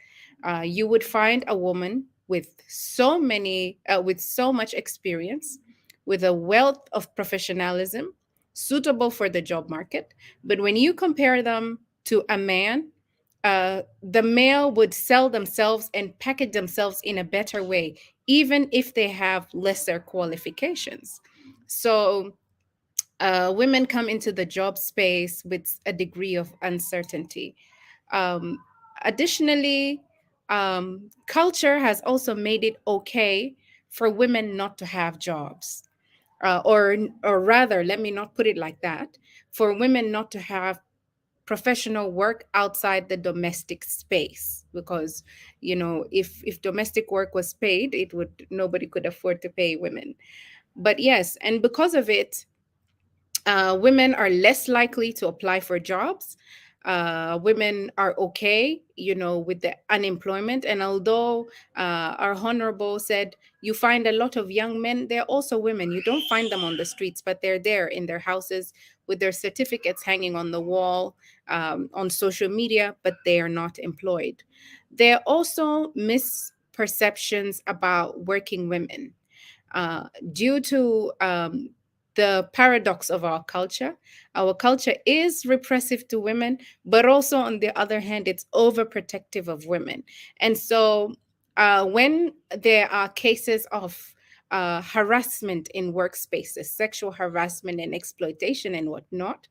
You would find a woman with so much experience, with a wealth of professionalism, suitable for the job market. But when you compare them to a man, the male would sell themselves and package themselves in a better way, even if they have lesser qualifications. So women come into the job space with a degree of uncertainty. Um, Additionally, culture has also made it okay for women not to have jobs, or rather, let me not put it like that, for women not to have professional work outside the domestic space, because if domestic work was paid, it would nobody could afford to pay women. But yes, and because of it, women are less likely to apply for jobs. Women are okay, with the unemployment. And although our honorable said you find a lot of young men, they're also women. You don't find them on the streets, but they're there in their houses with their certificates hanging on the wall, on social media, but they are not employed. There are also misperceptions about working women due to the paradox of our culture. Our culture is repressive to women, but also, on the other hand, it's overprotective of women. And so, when there are cases of harassment in workspaces, sexual harassment and exploitation and whatnot,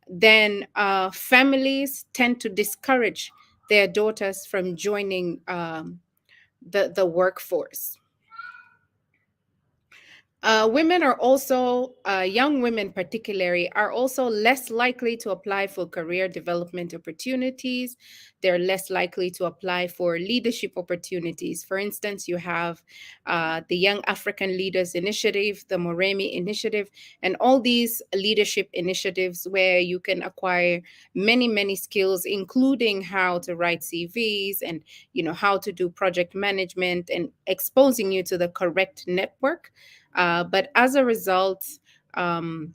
then families tend to discourage their daughters from joining the workforce. Women are also, young women particularly, are also less likely to apply for career development opportunities. They're less likely to apply for leadership opportunities. For instance, you have the Young African Leaders Initiative, the Moremi Initiative, and all these leadership initiatives where you can acquire many, many skills, including how to write CVs and, you know, how to do project management, and exposing you to the correct network. But as a result of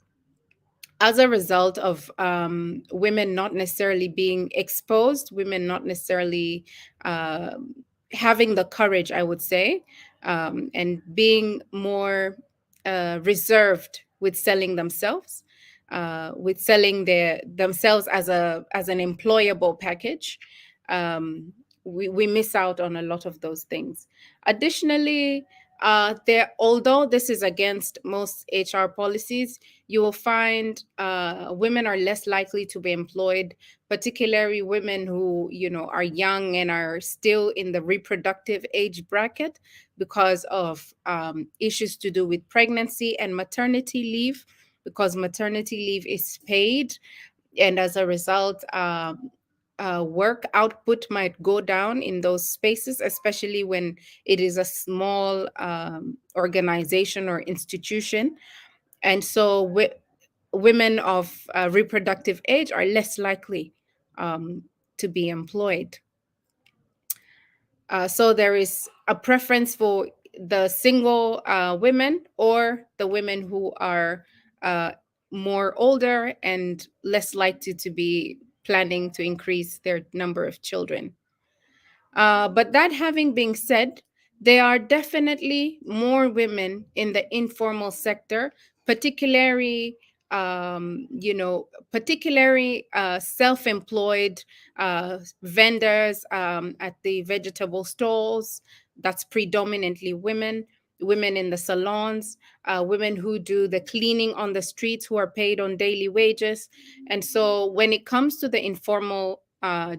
women not necessarily being exposed, women not necessarily having the courage, I would say, and being more reserved with selling themselves, with selling themselves as an employable package, we miss out on a lot of those things. Additionally, although this is against most HR policies, you will find women are less likely to be employed, particularly women who, you know, are young and are still in the reproductive age bracket, because of issues to do with pregnancy and maternity leave, because maternity leave is paid, and as a result, work output might go down in those spaces, especially when it is a small organization or institution. And so women of reproductive age are less likely to be employed. So there is a preference for the single women, or the women who are more older and less likely to be planning to increase their number of children. But that having been said, there are definitely more women in the informal sector, particularly, particularly self-employed vendors at the vegetable stalls. That's predominantly women. Women in the salons, women who do the cleaning on the streets, who are paid on daily wages. And so when it comes to the informal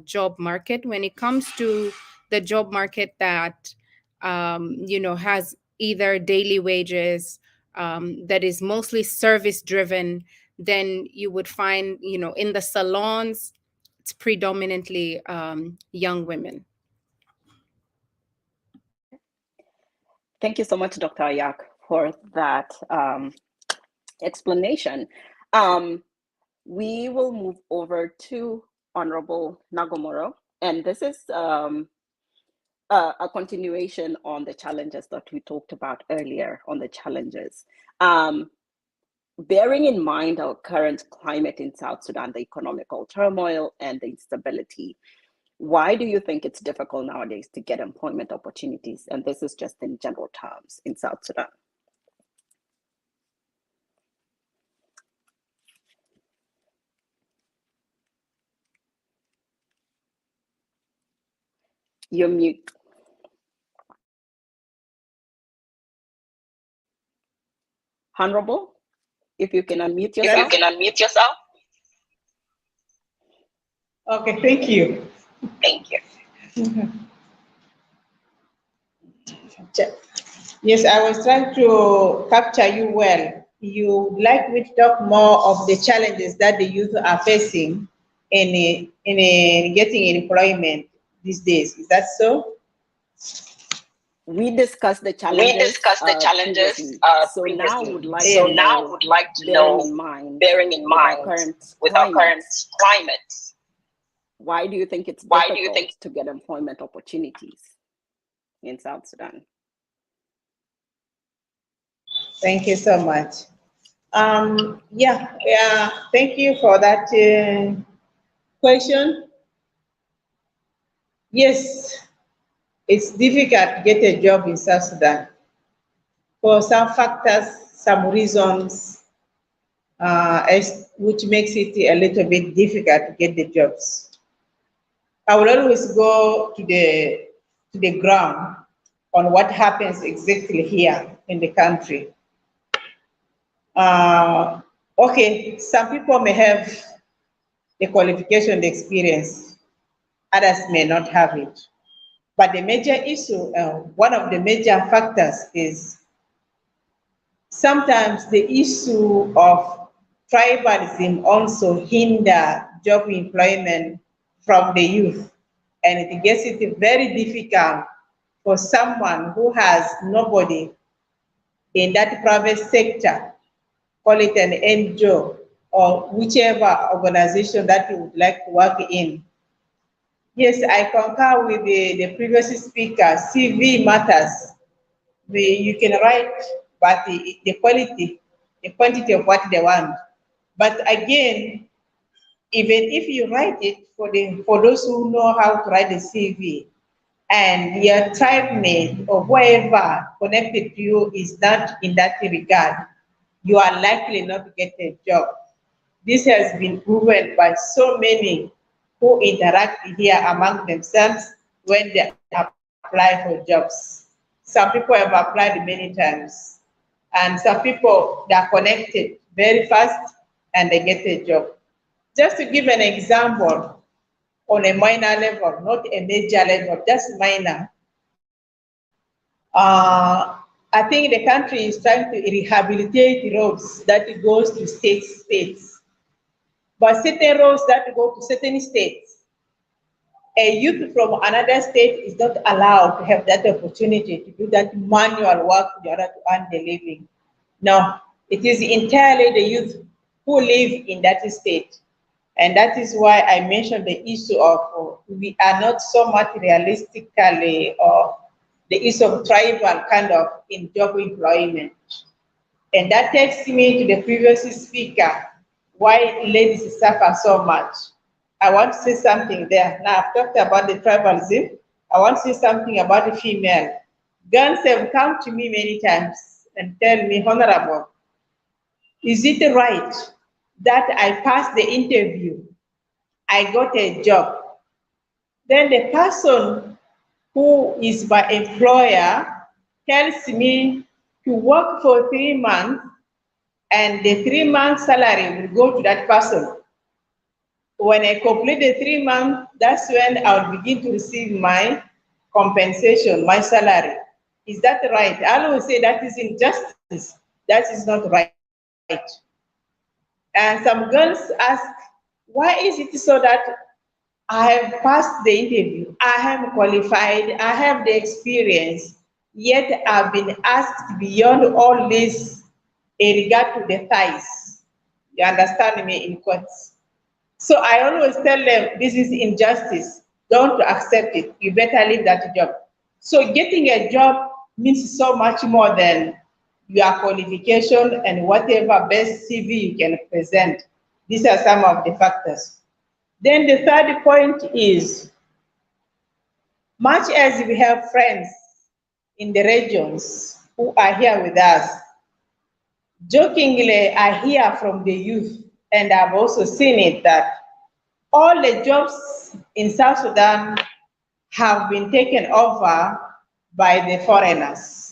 job market, when it comes to the job market that has either daily wages, that is mostly service driven, then you would find, in the salons, it's predominantly young women. Thank you so much, Dr. Ayak, for that explanation. We will move over to Honorable Nagomoro, and this is a continuation on the challenges that we talked about earlier, on the challenges. Bearing in mind our current climate in South Sudan, the economical turmoil and the instability, why do you think it's difficult nowadays to get employment opportunities? And this is just in general terms in South Sudan. You're mute. Honorable, if you can unmute yourself. Okay, thank you. Thank you. Yes, I was trying to capture you well. You would like me to talk more of the challenges that the youth are facing in getting employment these days. Is that so? We discussed the challenges. Previously. So now would like to know, bearing in mind with our current climate, why do you think it's difficult to get employment opportunities in South Sudan? Thank you so much. Thank you for that question. Yes, it's difficult to get a job in South Sudan for some factors, some reasons, which makes it a little bit difficult to get the jobs. I will always go to the ground on what happens exactly here in the country. Okay, some people may have the qualification, the experience, others may not have it. But the major issue, one of the major factors is sometimes the issue of tribalism also hinder job employment from the youth. And it gets it very difficult for someone who has nobody in that private sector, call it an NGO or whichever organization that you would like to work in. Yes, I concur with the previous speaker. CV matters. You can write, but the quality, the quantity of what they want. But again, even if you write it for those who know how to write the CV, and your tribe mate or whoever connected to you is not in that regard, you are likely not to get a job. This has been proven by so many who interact here among themselves when they apply for jobs. Some people have applied many times, and some people, they are connected very fast and they get a job. Just to give an example, on a minor level, not a major level, just minor, I think the country is trying to rehabilitate roads that goes to states. But certain roads that go to certain states, a youth from another state is not allowed to have that opportunity to do that manual work in order to earn the living. No, it is entirely the youth who live in that state. And that is why I mentioned the issue of we are not so much realistically or the issue of tribal kind of in job employment. And that takes me to the previous speaker, why ladies suffer so much. I want to say something there. Now I've talked about the tribalism. I want to say something about the female. Girls have come to me many times and tell me, Honorable, is it right that I passed the interview, I got a job? Then the person who is my employer tells me to work for 3 months and the 3 months salary will go to that person. When I complete the 3 months, that's when I'll begin to receive my compensation, my salary. Is that right? I always say that is injustice. That is not right. And some girls ask, why is it so that I have passed the interview, I am qualified, I have the experience, yet I've been asked beyond all this in regard to the ties. You understand me in quotes? So I always tell them this is injustice. Don't accept it. You better leave that job. So getting a job means so much more than your qualification and whatever best CV you can present. These are some of the factors. Then the third point is, much as we have friends in the regions who are here with us, jokingly, I hear from the youth, and I've also seen it, that all the jobs in South Sudan have been taken over by the foreigners.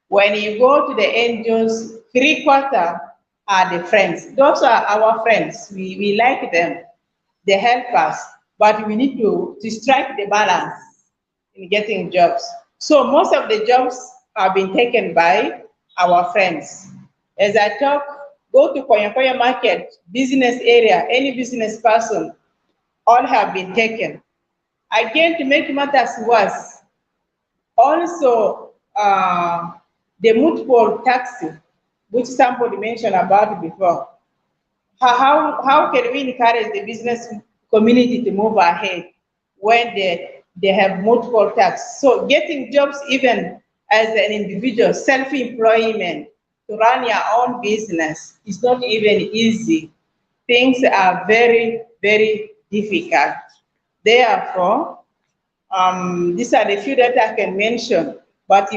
When you go to the NGOs, 3/4 are the friends. Those are our friends. We like them. They help us, but we need to strike the balance in getting jobs. So most of the jobs have been taken by our friends. As I talk, go to Koyakoya market, business area, any business person, all have been taken. Again, to make matters worse, also the multiple taxi, which somebody mentioned about before. How can we encourage the business community to move ahead when they have multiple tasks? So getting jobs even as an individual, self-employment, to run your own business is not even easy. Things are very, very difficult. Therefore, these are the few that I can mention, but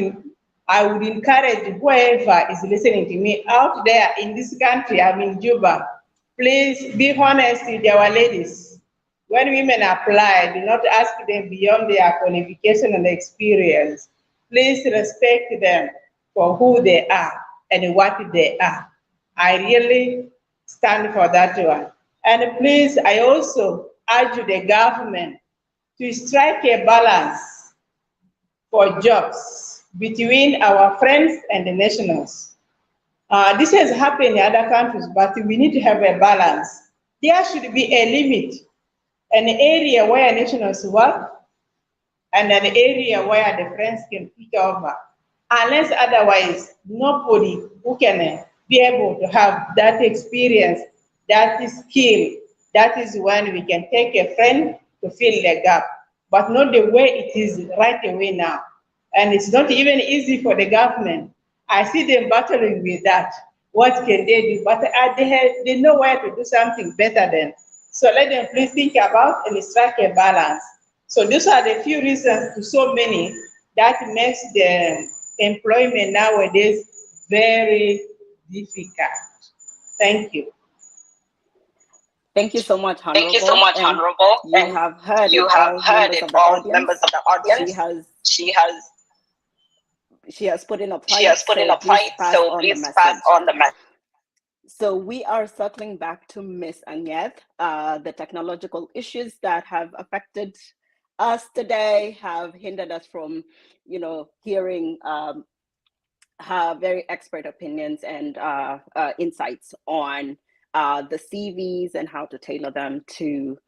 I would encourage whoever is listening to me out there in this country, I'm in Juba, please be honest with our ladies. When women apply, do not ask them beyond their qualification and experience. Please respect them for who they are and what they are. I really stand for that one. And please, I also urge the government to strike a balance for jobs between our friends and the nationals. This has happened in other countries, but we need to have a balance. There should be a limit, an area where nationals work and an area where the friends can pick over. Unless otherwise, nobody who can be able to have that experience, that skill, that is when we can take a friend to fill the gap, but not the way it is right away now. And it's not even easy for the government. I see them battling with that. What can they do? But they know where to do something better than. So let them please think about and strike a balance. So these are the few reasons to so many that makes the employment nowadays very difficult. Thank you. Thank you so much, Thank you so Honorable. much, And Honorable. you And have heard you it, have all heard members it, of the all audience. members of the audience. She has put in a She fight, has put in so a please fight, pass so on the please pass message. on the message. So we are circling back to Miss Anyet. The technological issues that have affected us today have hindered us from, hearing her very expert opinions and insights on the CVs and how to tailor them to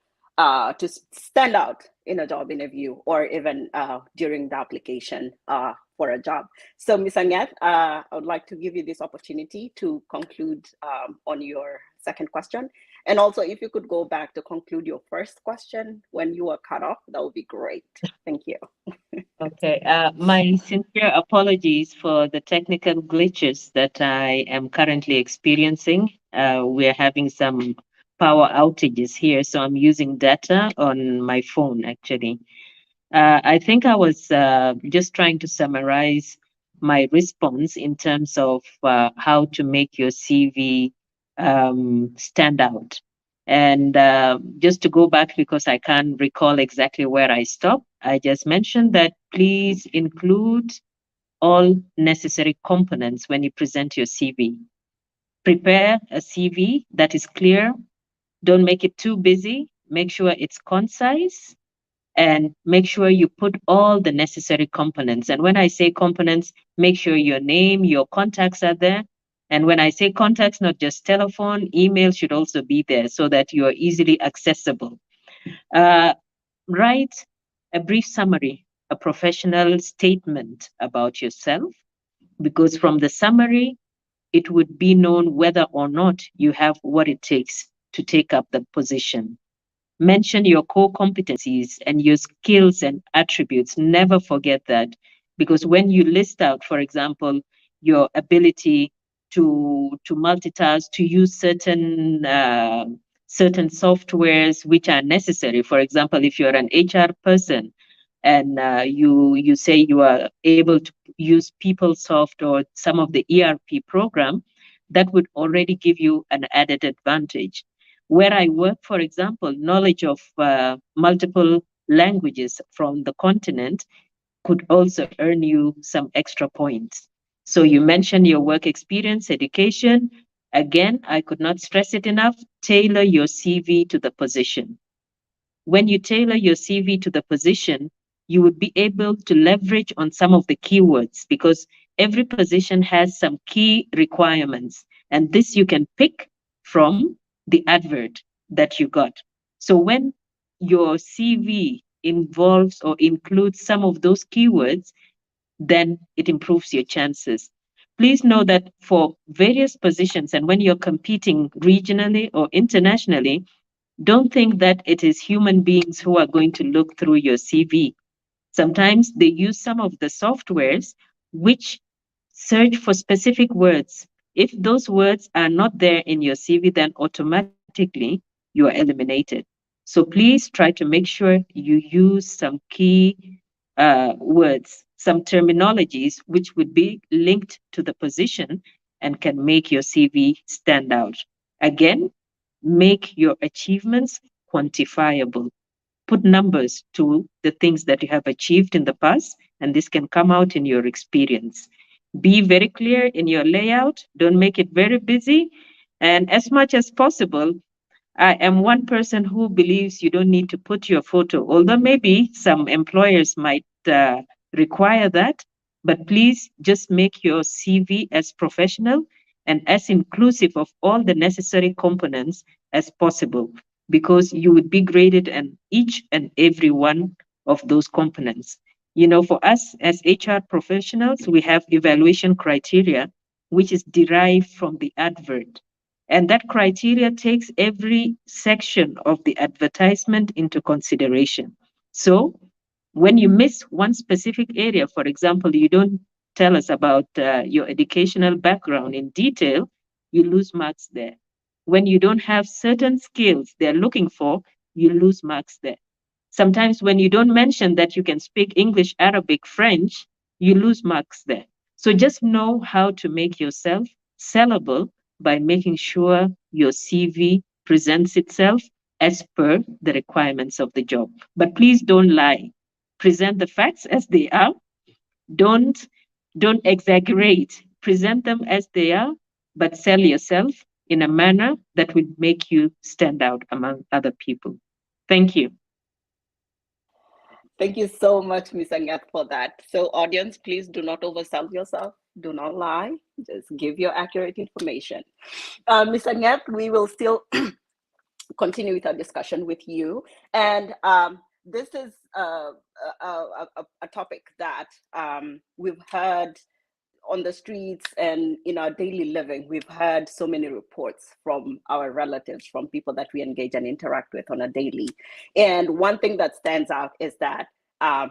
stand out in a job interview or even during the application for a job. So, Ms. Anyet, I would like to give you this opportunity to conclude on your second question. And also, if you could go back to conclude your first question when you were cut off, that would be great. Thank you. Okay. My sincere apologies for the technical glitches that I am currently experiencing. We're having some power outages here, so I'm using data on my phone actually. I think I was just trying to summarize my response in terms of how to make your CV stand out. And just to go back, because I can't recall exactly where I stopped, I just mentioned that please include all necessary components when you present your CV. Prepare a CV that is clear. Don't make it too busy. Make sure it's concise and make sure you put all the necessary components. And when I say components, make sure your name, your contacts are there. And when I say contacts, not just telephone, email should also be there so that you are easily accessible. Write a brief summary, a professional statement about yourself, because from the summary, it would be known whether or not you have what it takes to take up the position. Mention your core competencies and your skills and attributes. Never forget that. Because when you list out, for example, your ability to multitask, to use certain softwares which are necessary. For example, if you're an HR person and you say you are able to use PeopleSoft or some of the ERP program, that would already give you an added advantage. Where I work, for example, knowledge of multiple languages from the continent could also earn you some extra points. So you mentioned your work experience, education. Again, I could not stress it enough. Tailor your CV to the position. When you tailor your CV to the position, you would be able to leverage on some of the keywords because every position has some key requirements. And this you can pick from the advert that you got. So when your CV involves or includes some of those keywords, then it improves your chances. Please know that for various positions, and when you're competing regionally or internationally, don't think that it is human beings who are going to look through your CV. Sometimes they use some of the softwares which search for specific words. If those words are not there in your CV, then automatically you are eliminated. So please try to make sure you use some key words, some terminologies which would be linked to the position and can make your CV stand out. Again, make your achievements quantifiable. Put numbers to the things that you have achieved in the past and this can come out in your experience. Be very clear in your layout. Don't make it very busy. And as much as possible, I am one person who believes you don't need to put your photo, although maybe some employers might require that. But please just make your CV as professional and as inclusive of all the necessary components as possible, because you would be graded on each and every one of those components. You know, for us as HR professionals, we have evaluation criteria, which is derived from the advert. And that criteria takes every section of the advertisement into consideration. So when you miss one specific area, for example, you don't tell us about your educational background in detail, you lose marks there. When you don't have certain skills they're looking for, you lose marks there. Sometimes when you don't mention that you can speak English, Arabic, French, you lose marks there. So just know how to make yourself sellable by making sure your CV presents itself as per the requirements of the job. But please don't lie. Present the facts as they are. Don't don't exaggerate. Present them as they are, but sell yourself in a manner that will make you stand out among other people. Thank you. Thank you so much, Ms. Angat, for that. So, audience, please do not oversell yourself. Do not lie. Just give your accurate information. Ms. Angat, we will still continue with our discussion with you. And this is a topic that we've heard on the streets and in our daily living. We've heard so many reports from our relatives, from people that we engage and interact with on a daily. And one thing that stands out is that the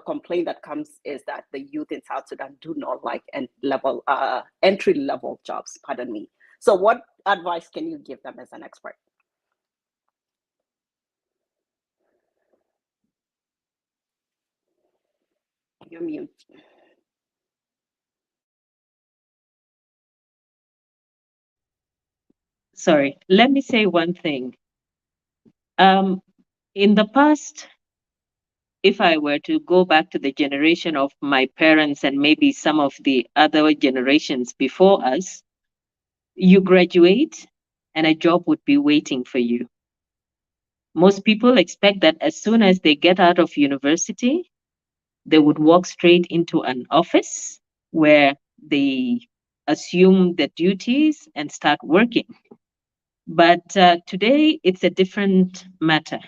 complaint that comes is that the youth in South Sudan do not like entry level jobs. Pardon me. So, what advice can you give them as an expert? You're mute. Sorry, let me say one thing. In the past, if I were to go back to the generation of my parents and maybe some of the other generations before us, you graduate and a job would be waiting for you. Most people expect that as soon as they get out of university, they would walk straight into an office where they assume the duties and start working. But today, it's a different matter.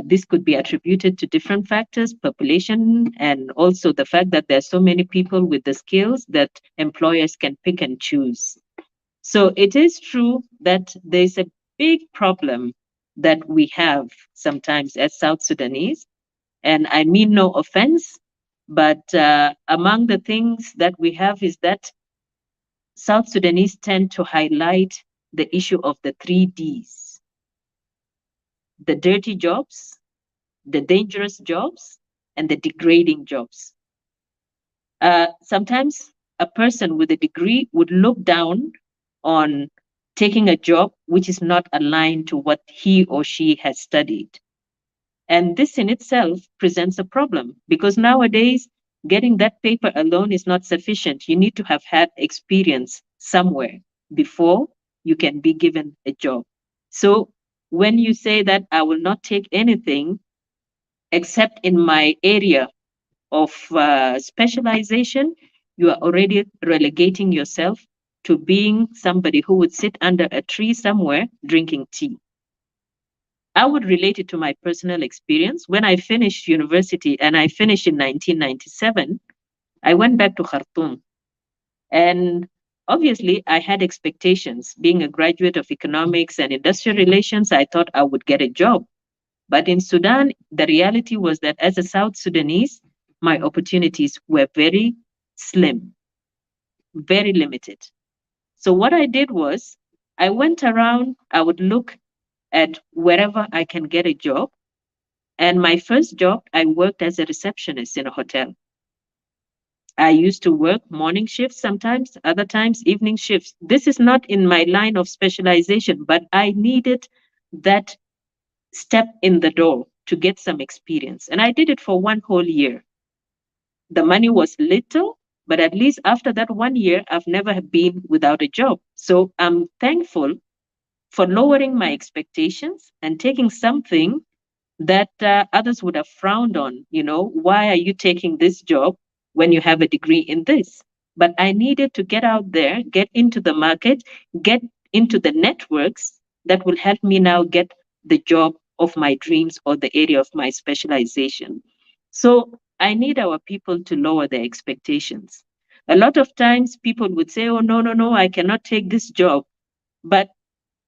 This could be attributed to different factors, population, and also the fact that there are so many people with the skills that employers can pick and choose. So it is true that there's a big problem that we have sometimes as South Sudanese. And I mean no offense, but among the things that we have is that South Sudanese tend to highlight the issue of the 3 Ds: the dirty jobs, the dangerous jobs, and the degrading jobs. Sometimes a person with a degree would look down on taking a job which is not aligned to what he or she has studied. And this in itself presents a problem because nowadays, getting that paper alone is not sufficient. You need to have had experience somewhere before you can be given a job. So when you say that I will not take anything except in my area of specialization, you are already relegating yourself to being somebody who would sit under a tree somewhere drinking tea. I would relate it to my personal experience. When I finished university, and I finished in 1997, I went back to Khartoum. And obviously, I had expectations. Being a graduate of economics and industrial relations, I thought I would get a job. But in Sudan, the reality was that as a South Sudanese, my opportunities were very slim, very limited. So what I did was I went around, I would look at wherever I can get a job. And my first job, I worked as a receptionist in a hotel. I used to work morning shifts sometimes, other times evening shifts. This is not in my line of specialization, but I needed that step in the door to get some experience. And I did it for 1 whole year. The money was little, but at least after that 1 year, I've never been without a job. So I'm thankful for lowering my expectations and taking something that others would have frowned on. Why are you taking this job when you have a degree in this? But I needed to get out there, get into the market, get into the networks that will help me now get the job of my dreams or the area of my specialization. So I need our people to lower their expectations. A lot of times people would say, oh, no, no, no, I cannot take this job. But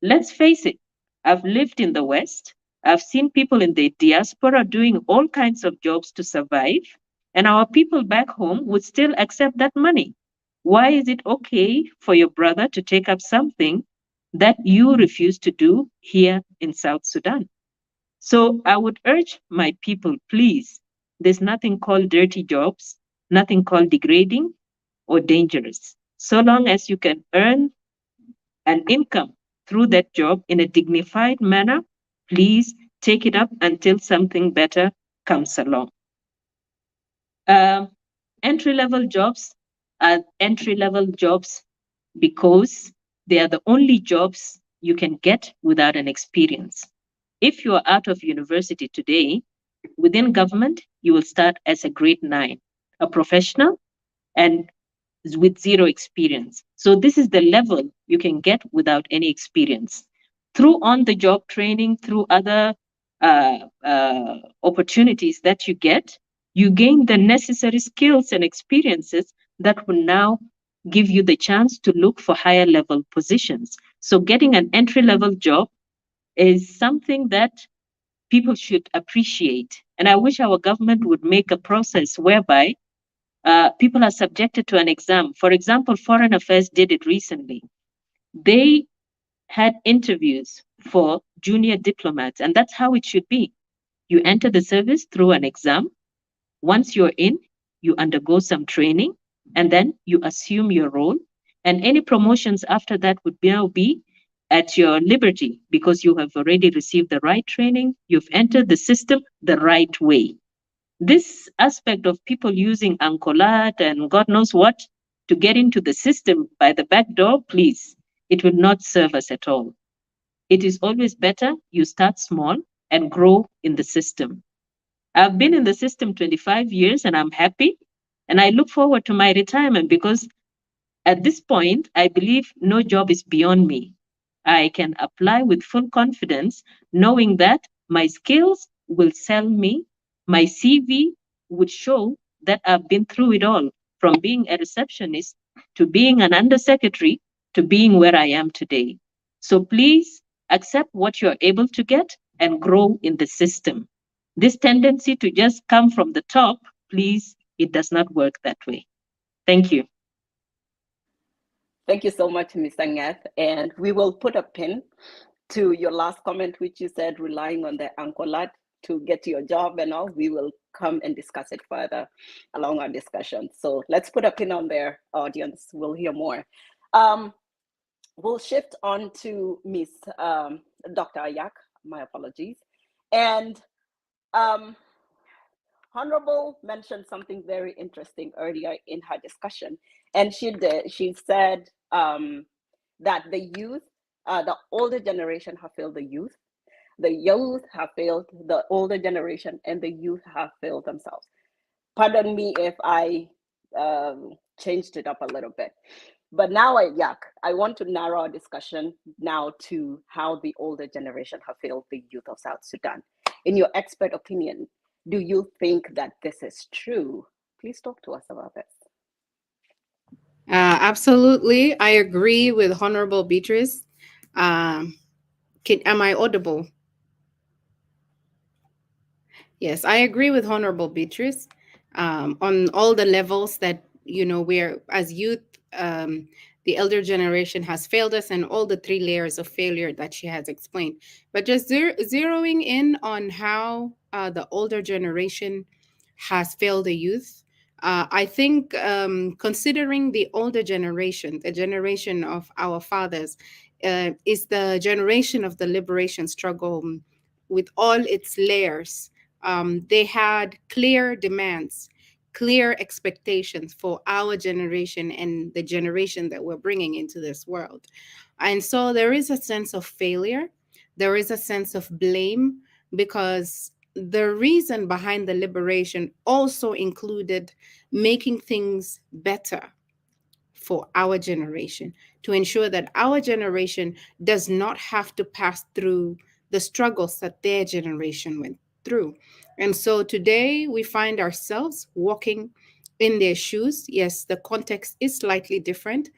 let's face it, I've lived in the West. I've seen people in the diaspora doing all kinds of jobs to survive, and our people back home would still accept that money. Why is it okay for your brother to take up something that you refuse to do here in South Sudan? So I would urge my people, please, there's nothing called dirty jobs, nothing called degrading or dangerous. So long as you can earn an income through that job in a dignified manner, please take it up until something better comes along. Entry level jobs are entry level jobs because they are the only jobs you can get without an experience. If you are out of university today, within government, you will start as a grade 9, a professional, and with zero experience. So this is the level you can get without any experience. Through on-the-job training, through other opportunities that you get, you gain the necessary skills and experiences that will now give you the chance to look for higher level positions. So getting an entry-level job is something that people should appreciate. And I wish our government would make a process whereby people are subjected to an exam. For example, Foreign Affairs did it recently. They had interviews for junior diplomats, and that's how it should be. You enter the service through an exam. Once you're in, you undergo some training, and then you assume your role. And any promotions after that would now be at your liberty because you have already received the right training. You've entered the system the right way. This aspect of people using Ancolat and God knows what to get into the system by the back door, please, it will not serve us at all. It is always better you start small and grow in the system. I've been in the system 25 years and I'm happy. And I look forward to my retirement because at this point, I believe no job is beyond me. I can apply with full confidence, knowing that my skills will sell me. My CV would show that I've been through it all, from being a receptionist to being an undersecretary to being where I am today. So please accept what you're able to get and grow in the system. This tendency to just come from the top, please, it does not work that way. Thank you. Thank you so much, Ms. Angath. And we will put a pin to your last comment, which you said relying on the Ancolat to get your job and all. We will come and discuss it further along our discussion. So let's put a pin on there, audience. We'll hear more. We'll shift on to Ms. Dr. Ayak. My apologies. And Honorable mentioned something very interesting earlier in her discussion, and she said that the youth, the older generation have failed the youth have failed the older generation, and the youth have failed themselves. Pardon me if I changed it up a little bit. But now, I want to narrow our discussion now to how the older generation have failed the youth of South Sudan. In your expert opinion, do you think that this is true? Please talk to us about this. Absolutely. I agree with Honorable Beatrice. Am I audible? Yes, I agree with Honorable Beatrice on all the levels that, we're as youth, the elder generation has failed us and all the three layers of failure that she has explained. But just zeroing in on how the older generation has failed the youth, I think considering the older generation, the generation of our fathers, is the generation of the liberation struggle with all its layers, they had clear demands, clear expectations for our generation and the generation that we're bringing into this world. And so there is a sense of failure, there is a sense of blame, because the reason behind the liberation also included making things better for our generation, to ensure that our generation does not have to pass through the struggles that their generation went through. And so today we find ourselves walking in their shoes. Yes, the context is slightly different,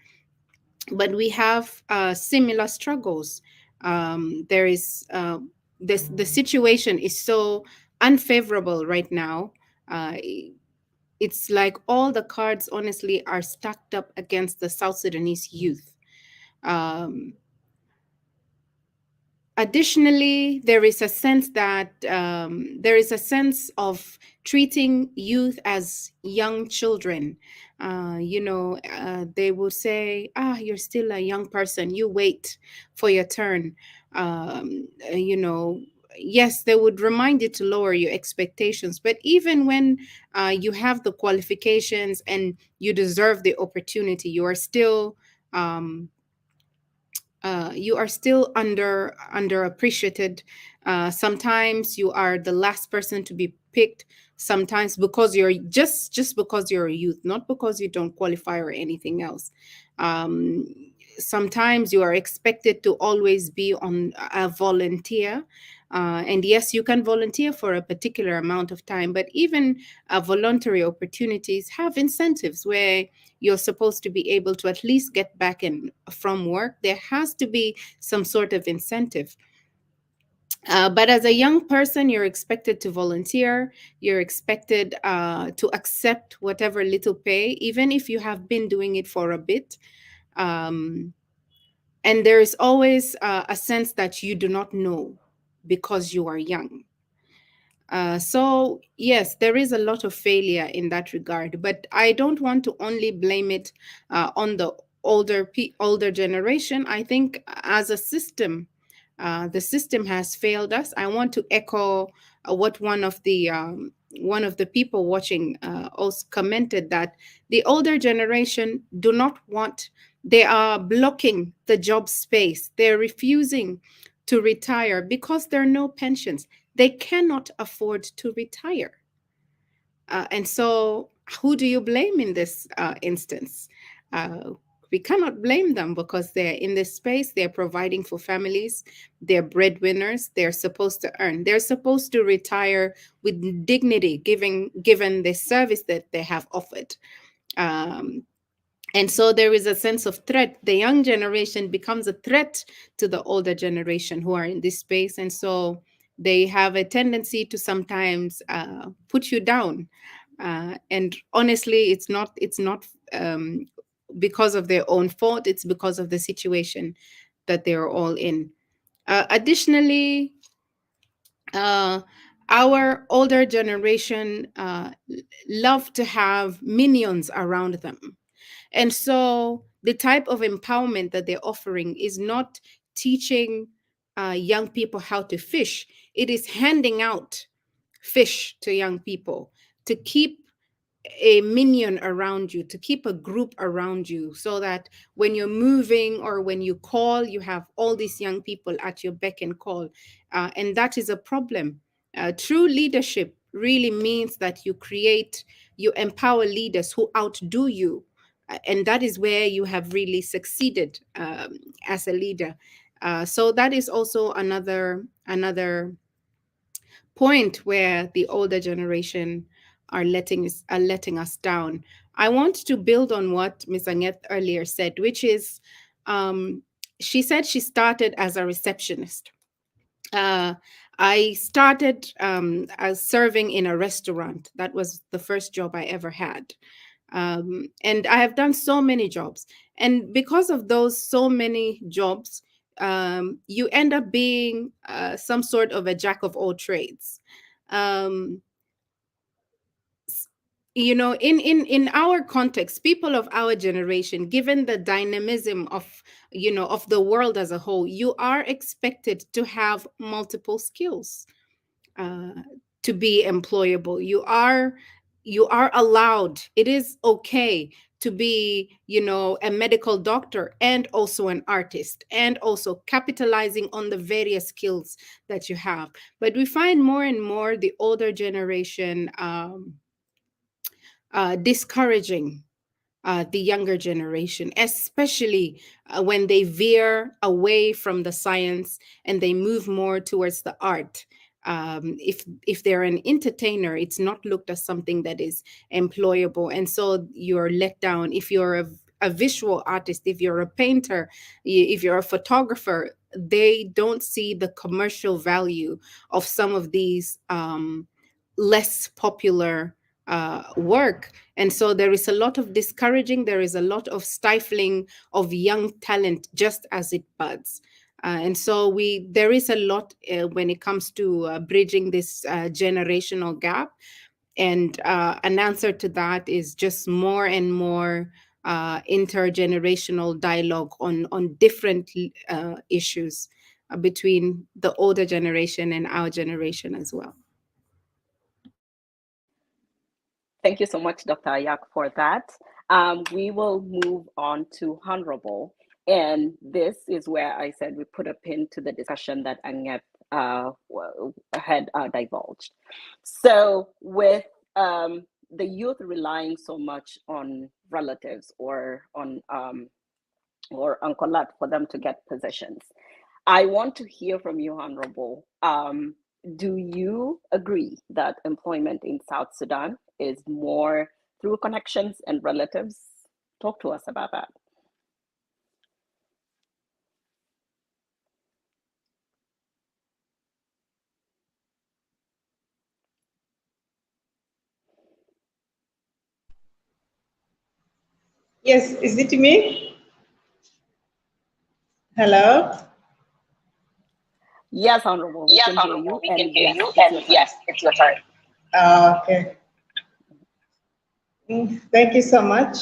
but we have similar struggles. There is the situation is so unfavorable right now. It's like all the cards, honestly, are stacked up against the South Sudanese youth. Um, Additionally, there is a sense that there is a sense of treating youth as young children. They will say, you're still a young person, you wait for your turn. Yes, they would remind you to lower your expectations. But even when you have the qualifications and you deserve the opportunity, um, you are still underappreciated. Sometimes you are the last person to be picked. Sometimes because you're just because you're a youth, not because you don't qualify or anything else. Um, Sometimes you are expected to always be on a volunteer. And yes, you can volunteer for a particular amount of time, but even voluntary opportunities have incentives where you're supposed to be able to at least get back in from work. There has to be some sort of incentive. But as a young person, you're expected to volunteer. You're expected to accept whatever little pay, even if you have been doing it for a bit. Um, and there is always a sense that you do not know because you are young. So yes, there is a lot of failure in that regard, but I don't want to only blame it on the older generation. I think as a system, the system has failed us. I want to echo what one of the people watching also commented, that the older generation do not want. They are blocking the job space. They're refusing to retire because there are no pensions. They cannot afford to retire. And so, who do you blame in this instance? Uh, we cannot blame them because they're in this space, they're providing for families, they're breadwinners, they're supposed to earn, they're supposed to retire with dignity, given the service that they have offered. Um, and so there is a sense of threat. The young generation becomes a threat to the older generation who are in this space. And so they have a tendency to sometimes put you down. And honestly, it's not because of their own fault. It's because of the situation that they're all in. Additionally, uh, our older generation love to have minions around them. And so the type of empowerment that they're offering is not teaching young people how to fish, it is handing out fish to young people to keep a minion around you, to keep a group around you, so that when you're moving or when you call, you have all these young people at your beck and call. And that is a problem. True leadership really means that you empower leaders who outdo you. And that is where you have really succeeded as a leader. So that is also another point where the older generation are letting us down. I want to build on what Ms. Agneth earlier said, which is um, she said she started as a receptionist. Uh, I started as serving in a restaurant. That was the first job I ever had. And I have done so many jobs. And because of those so many jobs, you end up being some sort of a jack of all trades. Um, you know, in our context, people of our generation, given the dynamism of, you know, of the world as a whole, you are expected to have multiple skills uh, to be employable. You are allowed. It is okay to be, you know, a medical doctor and also an artist, and also capitalizing on the various skills that you have. But we find more and more the older generation discouraging the younger generation, especially when they veer away from the science and they move more towards the art. If they're an entertainer, it's not looked as something that is employable, and so you're let down. If you're a visual artist, if you're a painter, if you're a photographer, they don't see the commercial value of some of these less popular work. And so there is a lot of discouraging, there is a lot of stifling of young talent just as it buds. And so there is a lot when it comes to bridging this generational gap. And an answer to that is just more and more intergenerational dialogue on different issues between the older generation and our generation as well. Thank you so much, Dr. Ayak, for that. We will move on to Honorable. And this is where I said we put a pin to the discussion that Angep had divulged. So with the youth relying so much on relatives or on Uncle for them to get positions, I want to hear from you, Honorable. Do you agree that employment in South Sudan is more through connections and relatives? Talk to us about that. Yes, is it me? Hello? Yes, Honorable, we Yes, can hear Honorable, you. we can And hear yes, you. it's your And turn. yes, it's your turn. Okay. Thank you so much.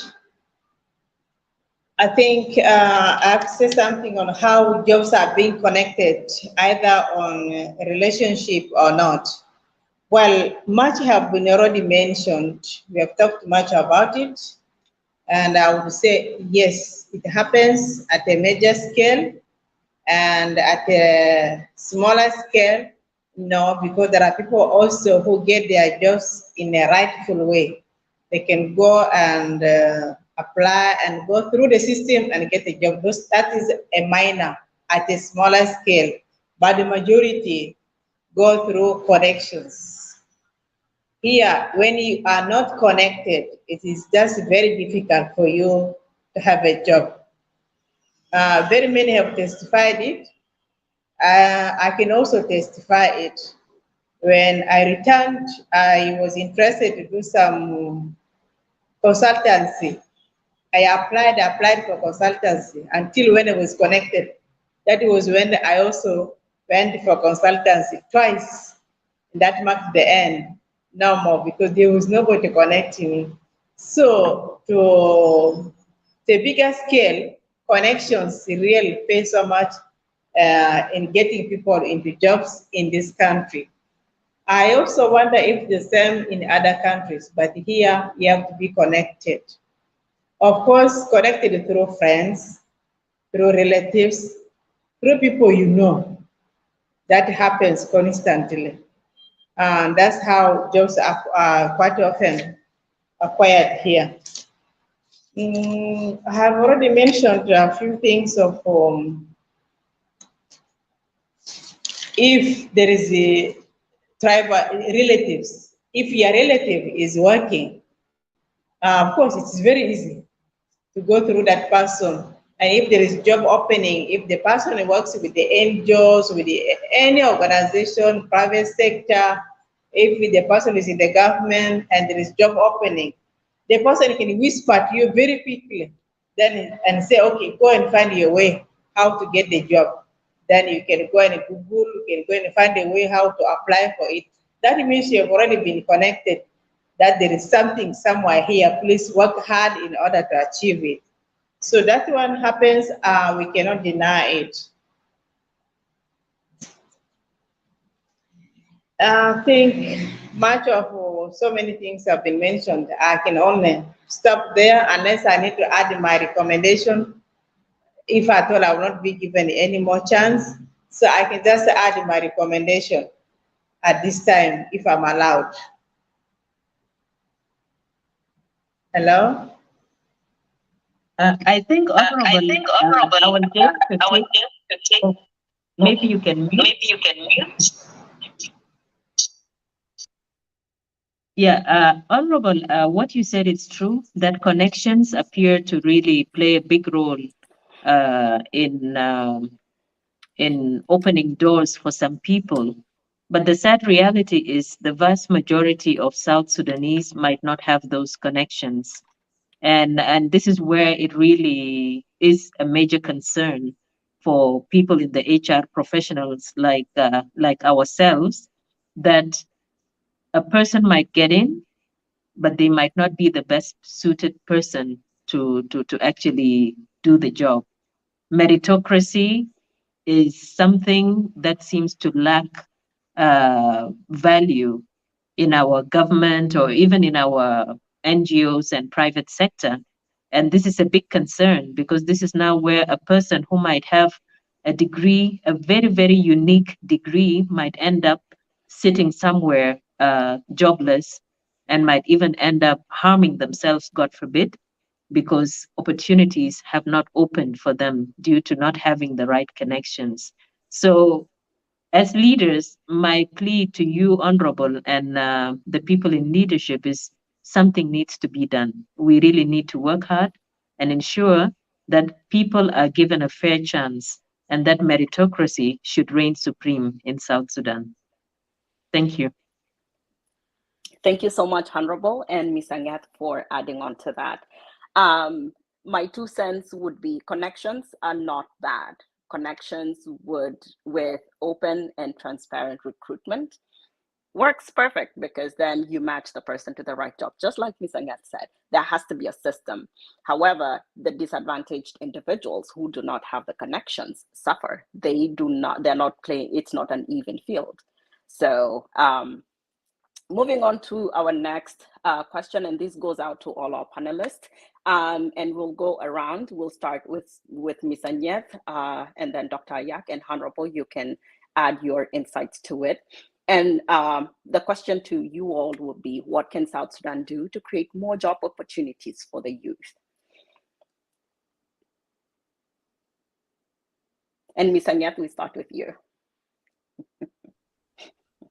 I think I have to say something on how jobs are being connected, either on a relationship or not. Well, much have been already mentioned. We have talked much about it. And I would say, yes, it happens at a major scale, and at a smaller scale, no, because there are people also who get their jobs in a rightful way. They can go and apply and go through the system and get a job. That is a minor at a smaller scale, but the majority go through connections. Here, when you are not connected, it is just very difficult for you to have a job. Very many have testified it. I can also testify it. When I returned, I was interested to do some consultancy. I applied for consultancy until when I was connected. That was when I also went for consultancy twice. That marked the end. No more, because there was nobody connecting me. So to the bigger scale, connections really pay so much in getting people into jobs in this country. I also wonder if the same in other countries, but here you have to be connected. Of course, connected through friends, through relatives, through people you know. That happens constantly. And that's how jobs are quite often acquired here. I have already mentioned a few things of if there is a tribal relatives, if your relative is working, of course it's very easy to go through that person. And if there is job opening, if the person works with the NGOs, with any organization, private sector, if the person is in the government and there is job opening, the person can whisper to you very quickly, then and say, okay, go and find your way how to get the job. Then you can go and Google, you can go and find a way how to apply for it. That means you have already been connected. that there is something somewhere here. Please work hard in order to achieve it. So that one happens, we cannot deny it. I think much of so many things have been mentioned. I can only stop there unless I need to add my recommendation. If at all I will not be given any more chance, so I can just add my recommendation at this time if I'm allowed. Hello? I think, Honorable, I will just to take, oh, maybe you can mute. Yeah, Honorable, what you said is true, that connections appear to really play a big role in opening doors for some people. But the sad reality is the vast majority of South Sudanese might not have those connections. And this is where it really is a major concern for people in the HR professionals like ourselves, that a person might get in, but they might not be the best suited person to actually do the job. Meritocracy is something that seems to lack value in our government or even in our NGOs and private sector. And this is a big concern because this is now where a person who might have a degree, a very, very unique degree, might end up sitting somewhere jobless and might even end up harming themselves, God forbid, because opportunities have not opened for them due to not having the right connections. So as leaders, my plea to you, Honorable, and the people in leadership is something needs to be done. We really need to work hard and ensure that people are given a fair chance and that meritocracy should reign supreme in South Sudan. Thank you. Thank you so much, Honorable, and Ms. Anyat for adding on to that. My 2 cents would be connections are not bad. Connections with open and transparent recruitment works perfect because then you match the person to the right job. Just like Ms. Anyat said, there has to be a system. However, the disadvantaged individuals who do not have the connections suffer. They're not playing, it's not an even field. So moving on to our next question, and this goes out to all our panelists, and we'll go around. We'll start with Ms. Anyet, and then Dr. Ayak, and Honorable, you can add your insights to it. And the question to you all will be, what can South Sudan do to create more job opportunities for the youth? And Ms. Anyat, we start with you.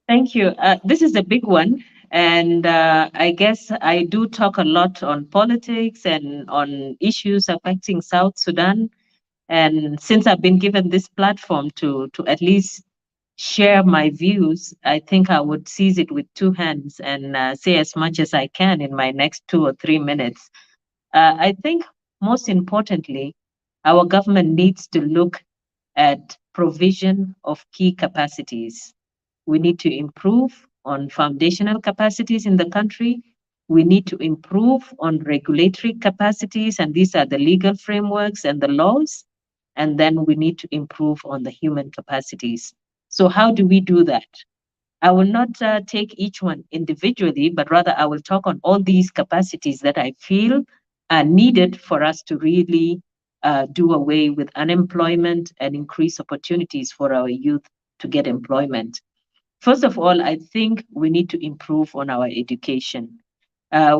Thank you. This is a big one. And I guess I do talk a lot on politics and on issues affecting South Sudan. And since I've been given this platform to at least share my views, I think I would seize it with 2 hands and say as much as I can in my next 2 or 3 minutes. I think most importantly, our government needs to look at provision of key capacities. We need to improve on foundational capacities in the country. We need to improve on regulatory capacities, and these are the legal frameworks and the laws. And then we need to improve on the human capacities. So how do we do that? I will not take each one individually, but rather I will talk on all these capacities that I feel are needed for us to really do away with unemployment and increase opportunities for our youth to get employment. First of all, I think we need to improve on our education.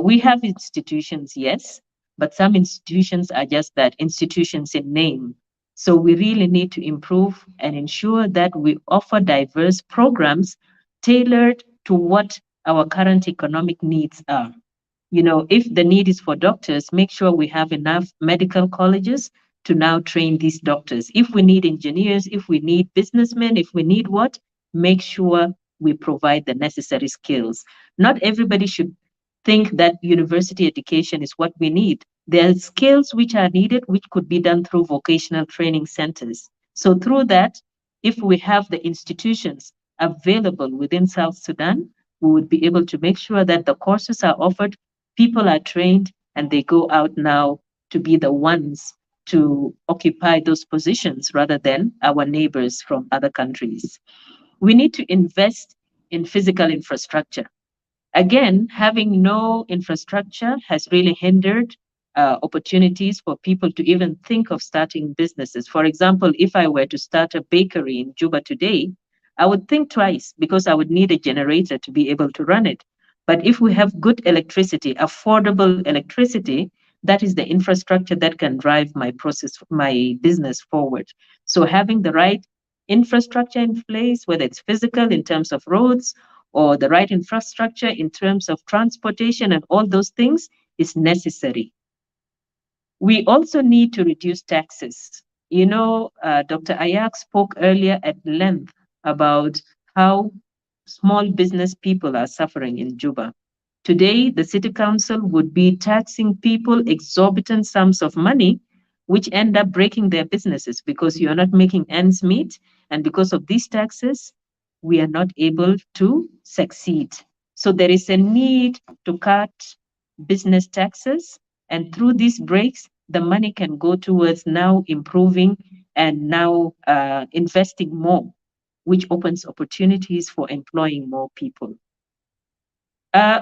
We have institutions, yes, but some institutions are just that, institutions in name. So we really need to improve and ensure that we offer diverse programs tailored to what our current economic needs are. You know, if the need is for doctors, make sure we have enough medical colleges to now train these doctors. If we need engineers, if we need businessmen, if we need what, make sure we provide the necessary skills. Not everybody should think that university education is what we need. There are skills which are needed, which could be done through vocational training centers. So through that, if we have the institutions available within South Sudan, we would be able to make sure that the courses are offered, people are trained, and they go out now to be the ones to occupy those positions rather than our neighbors from other countries. We need to invest in physical infrastructure. Again, having no infrastructure has really hindered opportunities for people to even think of starting businesses. For example, if I were to start a bakery in Juba today, I would think twice because I would need a generator to be able to run it. But if we have good electricity, affordable electricity, that is the infrastructure that can drive my process, my business forward. So having the right infrastructure in place, whether it's physical in terms of roads or the right infrastructure in terms of transportation and all those things is necessary. We also need to reduce taxes. Dr. Ayak spoke earlier at length about how small business people are suffering in Juba. Today, the city council would be taxing people exorbitant sums of money, which end up breaking their businesses because you are not making ends meet. And because of these taxes, we are not able to succeed. So there is a need to cut business taxes. And through these breaks, the money can go towards now improving and now investing more, which opens opportunities for employing more people.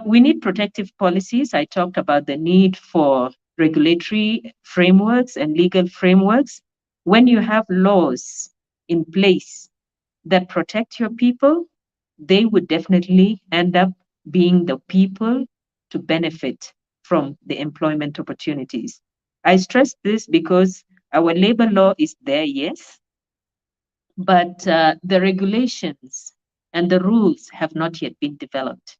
We need protective policies. I talked about the need for regulatory frameworks and legal frameworks. When you have laws in place that protect your people, they would definitely end up being the people to benefit from the employment opportunities. I stress this because our labor law is there, yes, but the regulations and the rules have not yet been developed.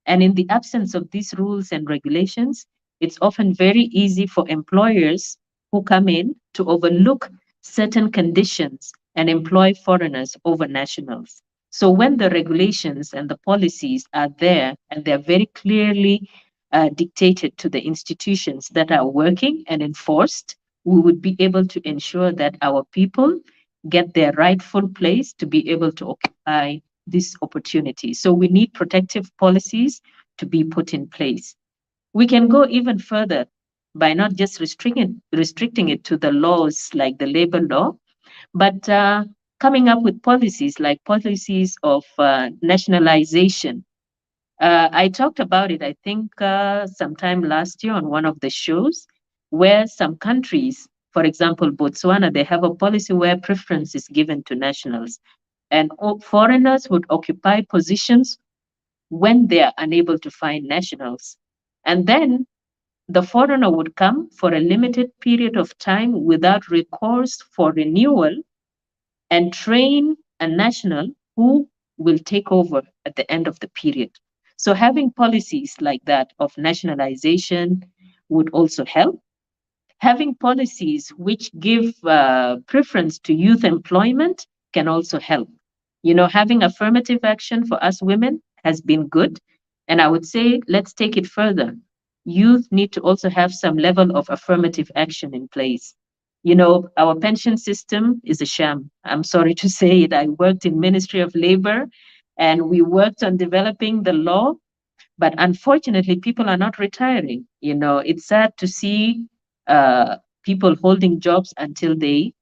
And in the absence of these rules and regulations, it's often very easy for employers who come in to overlook certain conditions and employ foreigners over nationals. So when the regulations and the policies are there and they're very clearly dictated to the institutions that are working and enforced, we would be able to ensure that our people get their rightful place to be able to occupy this opportunity. So we need protective policies to be put in place. We can go even further by not just restricting it to the laws like the labor law, but coming up with policies like policies of nationalization. I talked about it, I think, sometime last year on one of the shows, where some countries, for example, Botswana, they have a policy where preference is given to nationals and foreigners would occupy positions when they are unable to find nationals. And then the foreigner would come for a limited period of time without recourse for renewal and train a national who will take over at the end of the period. So having policies like that of nationalization would also help. Having policies which give preference to youth employment can also help. Having affirmative action for us women has been good. And I would say, let's take it further. Youth need to also have some level of affirmative action in place. Our pension system is a sham. I'm sorry to say it. I worked in Ministry of Labor and we worked on developing the law, but unfortunately, people are not retiring. It's sad to see people holding jobs until they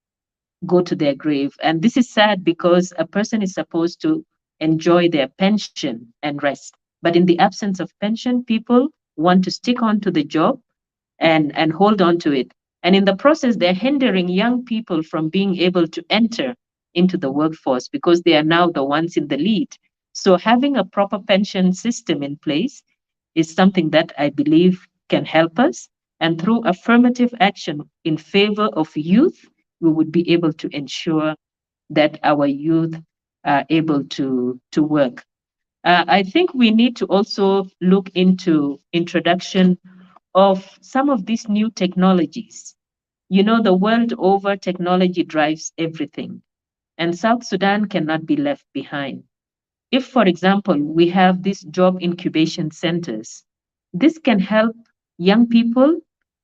go to their grave. And this is sad because a person is supposed to enjoy their pension and rest. But in the absence of pension, people want to stick on to the job and hold on to it. And in the process, they're hindering young people from being able to enter into the workforce because they are now the ones in the lead. So having a proper pension system in place is something that I believe can help us. And through affirmative action in favor of youth, we would be able to ensure that our youth are able to work. I think we need to also look into introduction of some of these new technologies. The world over, technology drives everything, and South Sudan cannot be left behind. If, for example, we have these job incubation centers, this can help young people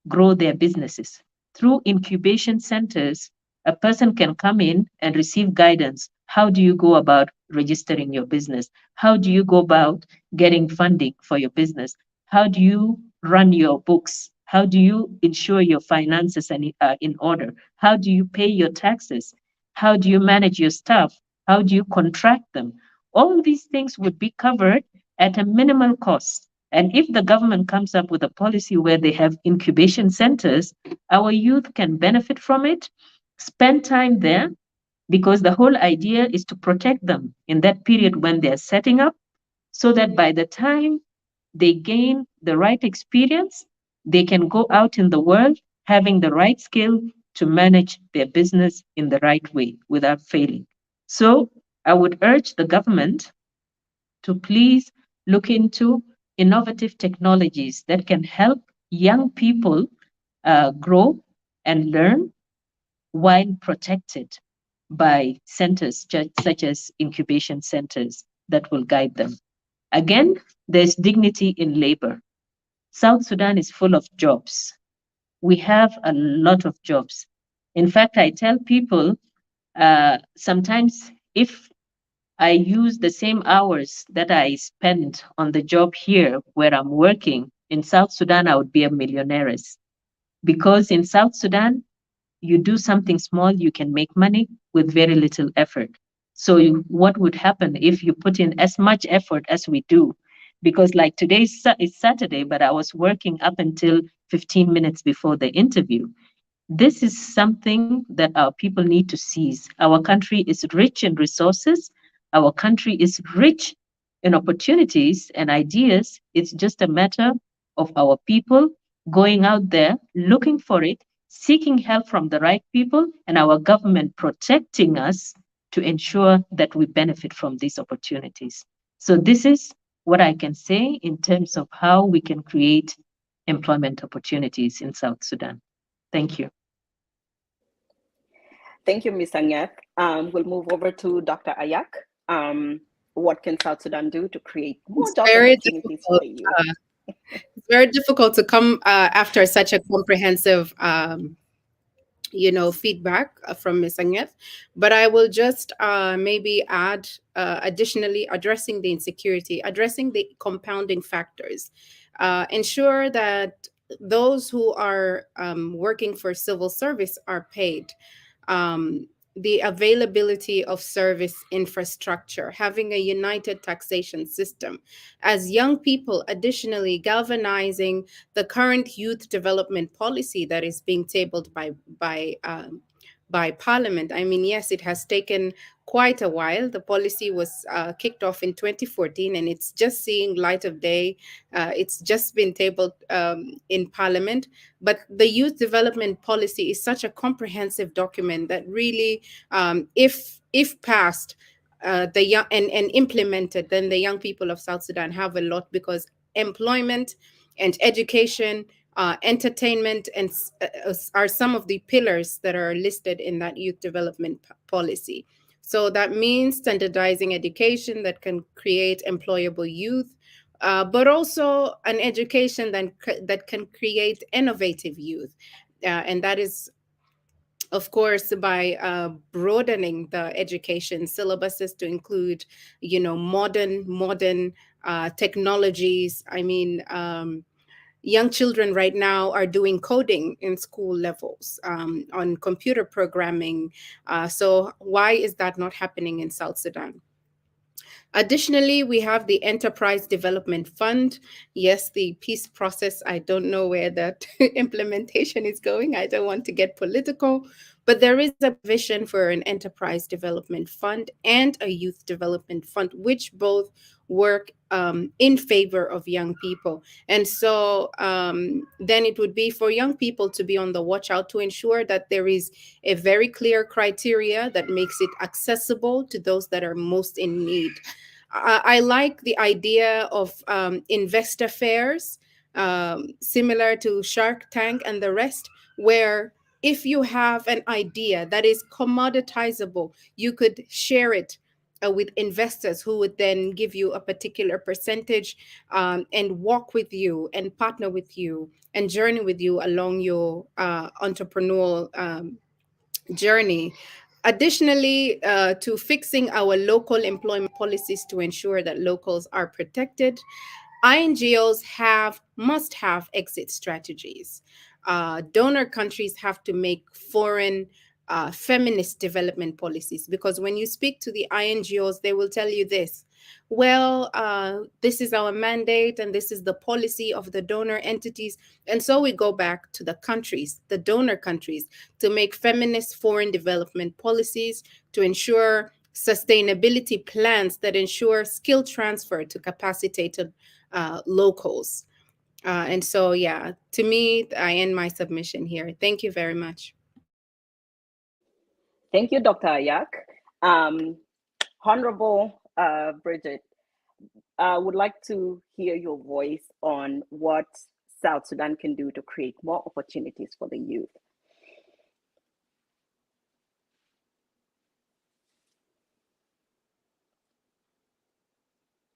grow their businesses. Through incubation centers, a person can come in and receive guidance How do you go about registering your business? How do you go about getting funding for your business? How do you run your books? How do you ensure your finances are in order? How do you pay your taxes? How do you manage your staff? How do you contract them? All these things would be covered at a minimal cost. And if the government comes up with a policy where they have incubation centers, our youth can benefit from it, spend time there, because the whole idea is to protect them in that period when they're setting up, so that by the time they gain the right experience, they can go out in the world having the right skill to manage their business in the right way without failing. So I would urge the government to please look into innovative technologies that can help young people grow and learn while protected by centers such as incubation centers that will guide them. Again, there's dignity in labor. South Sudan is full of jobs. We have a lot of jobs. In fact, I tell people sometimes if I use the same hours that I spend on the job here where I'm working, in South Sudan, I would be a millionaire. Because in South Sudan, you do something small, you can make money with very little effort. So what would happen if you put in as much effort as we do? Because like today is Saturday, but I was working up until 15 minutes before the interview. This is something that our people need to seize. Our country is rich in resources. Our country is rich in opportunities and ideas. It's just a matter of our people going out there, looking for it, seeking help from the right people, and our government protecting us to ensure that we benefit from these opportunities. So, this is what I can say in terms of how we can create employment opportunities in South Sudan. Thank you. Thank you, Ms. Anyet. We'll move over to Dr. Ayak. What can South Sudan do to create more job opportunities for the youth? It's very difficult to come after such a comprehensive feedback from Ms. Anyet, but I will just maybe add additionally addressing the insecurity, addressing the compounding factors, ensure that those who are working for civil service are paid. The availability of service infrastructure, having a united taxation system. As young people, additionally, galvanizing the current youth development policy that is being tabled by Parliament. I mean, yes, it has taken quite a while. The policy was kicked off in 2014, and it's just seeing light of day. It's just been tabled in Parliament. But the youth development policy is such a comprehensive document that really, if passed, the young and implemented, then the young people of South Sudan have a lot, because employment and education, entertainment, and are some of the pillars that are listed in that youth development policy. So that means standardizing education that can create employable youth, but also an education that can create innovative youth. And that is, of course, by broadening the education syllabuses to include, modern technologies. I mean, young children right now are doing coding in school levels on computer programming. So why is that not happening in South Sudan? Additionally, we have the Enterprise Development Fund. Yes, the peace process, I don't know where that implementation is going. I don't want to get political, but there is a vision for an Enterprise Development Fund and a Youth Development Fund, which both work in favor of young people. And so then it would be for young people to be on the watch out to ensure that there is a very clear criteria that makes it accessible to those that are most in need. I like the idea of investor fairs, similar to Shark Tank and the rest, where if you have an idea that is commoditizable, you could share it with investors who would then give you a particular percentage and walk with you and partner with you and journey with you along your entrepreneurial journey. Additionally, to fixing our local employment policies to ensure that locals are protected, INGOs must have exit strategies. Donor countries have to make foreign feminist development policies, because when you speak to the INGOs, they will tell you this. Well, this is our mandate and this is the policy of the donor entities. And so we go back to the countries, the donor countries, to make feminist foreign development policies to ensure sustainability plans that ensure skill transfer to capacitated locals. And so, yeah, to me, I end my submission here. Thank you very much. Thank you, Dr. Ayak. Honorable Bridget, I would like to hear your voice on what South Sudan can do to create more opportunities for the youth.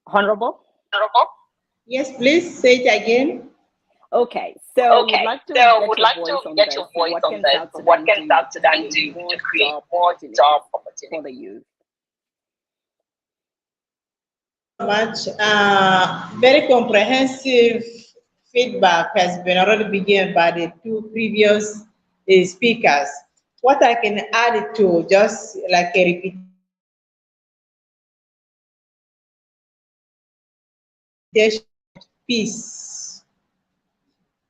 Honorable? Yes, please say it again. Okay, so would like to get your voice on this. What can South Sudan do to create more job opportunities for the youth? Much. Very comprehensive feedback has been already given by the two previous speakers. What I can add to, just like a repetition, peace.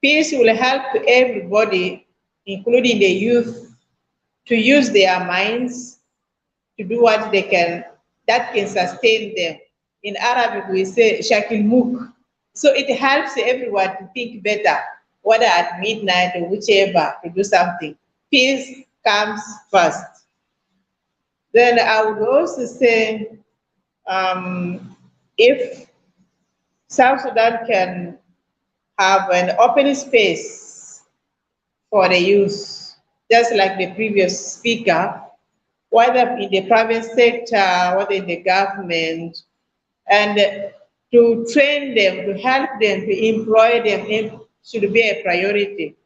Peace will help everybody, including the youth, to use their minds to do what they can, that can sustain them. In Arabic, we say shakil muk. So it helps everyone to think better, whether at midnight or whichever, to do something. Peace comes first. Then I would also say, if South Sudan can have an open space for the youth, just like the previous speaker, whether in the private sector, whether in the government, and to train them, to help them, to employ them should be a priority.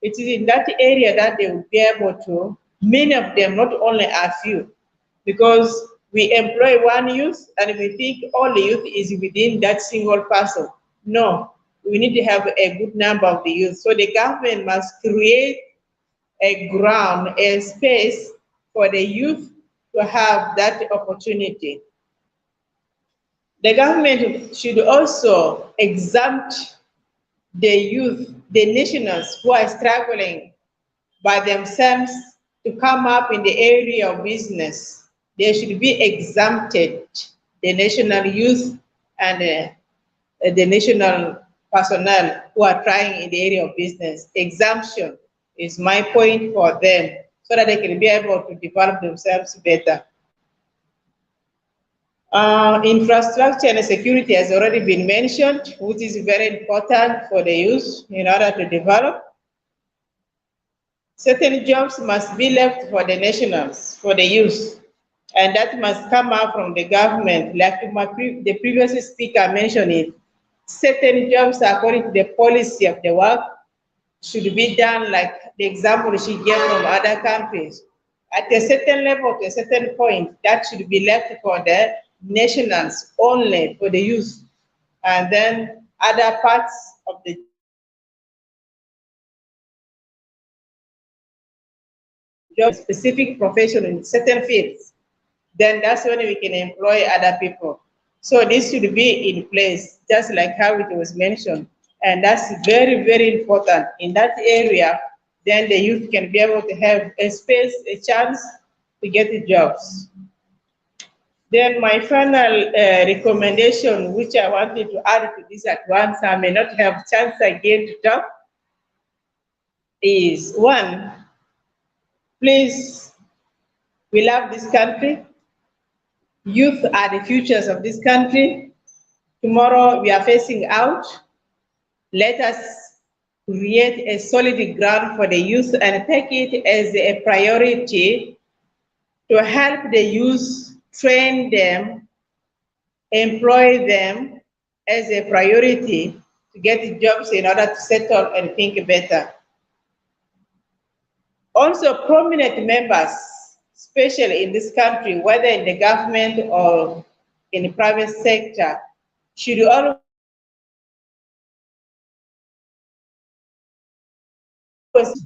It is in that area that they will be able to, many of them, not only a few, because we employ one youth and we think all the youth is within that single person. No, we need to have a good number of the youth. So the government must create a ground, a space for the youth to have that opportunity. The government should also exempt the youth, the nationals who are struggling by themselves to come up in the area of business. They should be exempted, the national youth and the national personnel who are trying in the area of business. Exemption is my point for them, so that they can be able to develop themselves better. Infrastructure and security has already been mentioned, which is very important for the youth in order to develop. Certain jobs must be left for the nationals, for the youth, and that must come out from the government. Like the previous speaker mentioned it, certain jobs according to the policy of the work should be done like the example she gave from other countries. At a certain level, to a certain point, that should be left for the nationals only, for the youth. And then other parts of the job, specific profession in certain fields, then that's when we can employ other people. So this should be in place, just like how it was mentioned. And that's very, very important in that area. Then the youth can be able to have a space, a chance to get the jobs. Then my final recommendation, which I wanted to add to this at once, I may not have chance again to talk, is one, please, we love this country. Youth are the futures of this country. Tomorrow we are facing out. Let us create a solid ground for the youth and take it as a priority to help the youth, train them, employ them as a priority to get jobs in order to settle and think better. Also, prominent members, especially in this country, whether in the government or in the private sector, should always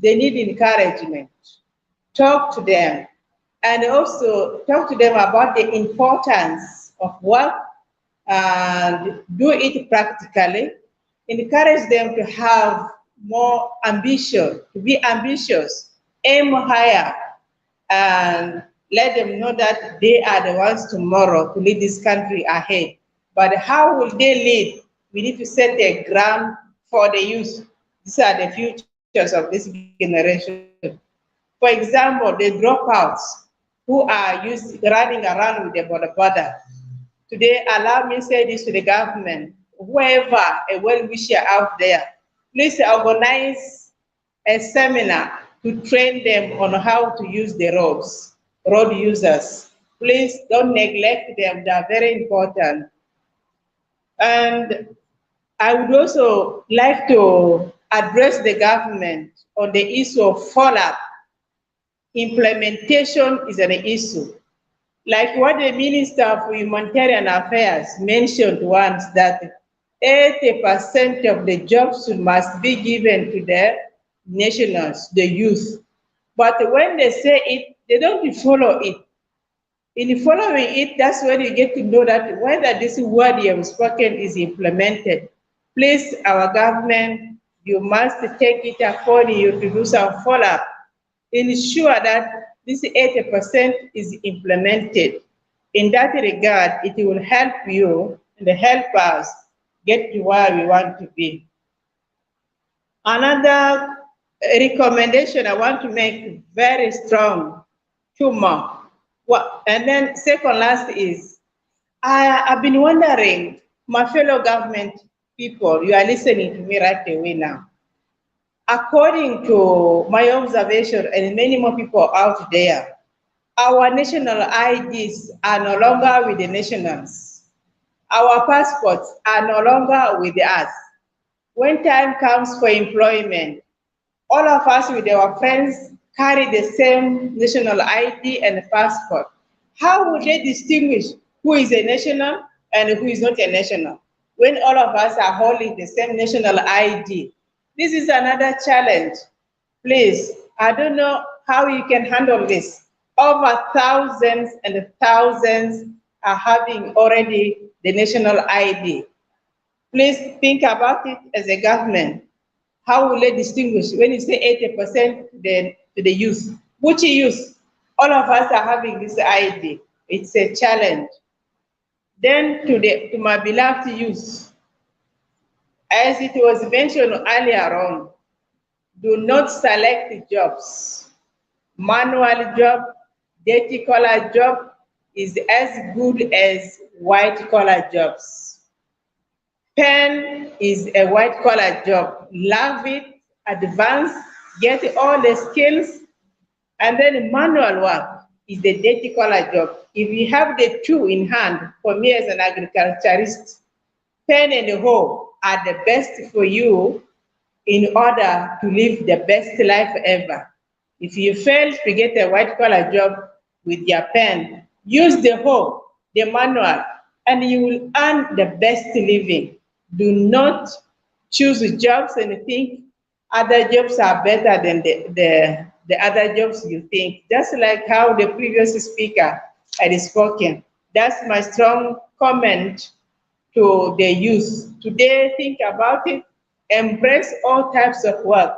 they need encouragement. Talk to them, and also talk to them about the importance of work and do it practically. Encourage them to have more ambition, to be ambitious, aim higher, and let them know that they are the ones tomorrow to lead this country ahead. But how will they lead? We need to set a ground for the youth. These are the futures of this generation. For example, the dropouts who are running around with the border. Today, allow me to say this to the government, whoever a well-wisher out there, please organize a seminar to train them on how to use the roads, road users. Please don't neglect them, they are very important. And I would also like to address the government on the issue of follow-up. Implementation is an issue. Like what the Minister for Humanitarian Affairs mentioned once, that 80% of the jobs must be given to the nationals, the youth. But when they say it, they don't follow it. In following it, that's when you get to know that whether this word you have spoken is implemented. Please, our government, you must take it upon you to do some follow-up. Ensure that this 80% is implemented. In that regard, it will help you and help us get to where we want to be. Another recommendation I want to make very strong, two more. And then second last is, I've been wondering, my fellow government people, you are listening to me right away now. According to my observation and many more people out there, our national IDs are no longer with the nationals. Our passports are no longer with us. When time comes for employment, all of us with our friends carry the same national ID and passport. How would they distinguish who is a national and who is not a national when all of us are holding the same national ID? This is another challenge. Please, I don't know how you can handle this. Over thousands and thousands are having already the national ID. Please think about it as a government. How will they distinguish when you say 80% to the youth? Which youth? All of us are having this ID. It's a challenge. Then to my beloved youth, as it was mentioned earlier on, do not select jobs. Manual job, dirty collar job is as good as white collar jobs. Pen is a white collar job. Love it, advance, get all the skills, and then manual work is the dirty collar job. If you have the two in hand, for me as an agriculturist, pen and hoe are the best for you in order to live the best life ever. If you fail to get a white collar job with your pen, use the hoe, the manual, and you will earn the best living. Do not choose jobs and think other jobs are better than the other jobs you think. Just like how the previous speaker had spoken. That's my strong comment to the youth. Today, think about it, embrace all types of work,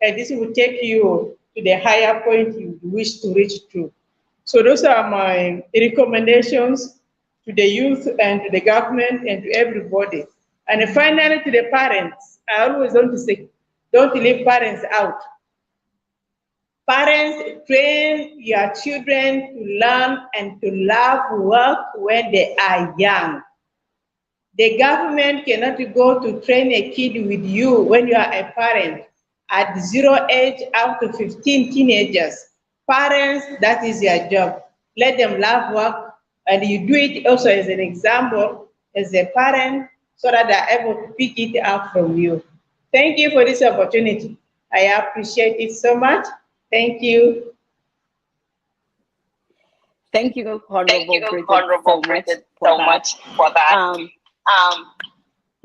and this will take you to the higher point you wish to reach to. So those are my recommendations to the youth and to the government and to everybody. And finally, to the parents, I always want to say, don't leave parents out. Parents, train your children to learn and to love work when they are young. The government cannot go to train a kid with you when you are a parent at 0 age up to 15 teenagers. Parents, that is your job. Let them love work, and you do it also as an example as a parent so that they're able to pick it up from you. Thank you for this opportunity. I appreciate it so much. Thank you. Thank you, Thank Honorable you, Bridget, Honorable so much Bridget, for so that. much for that. Um,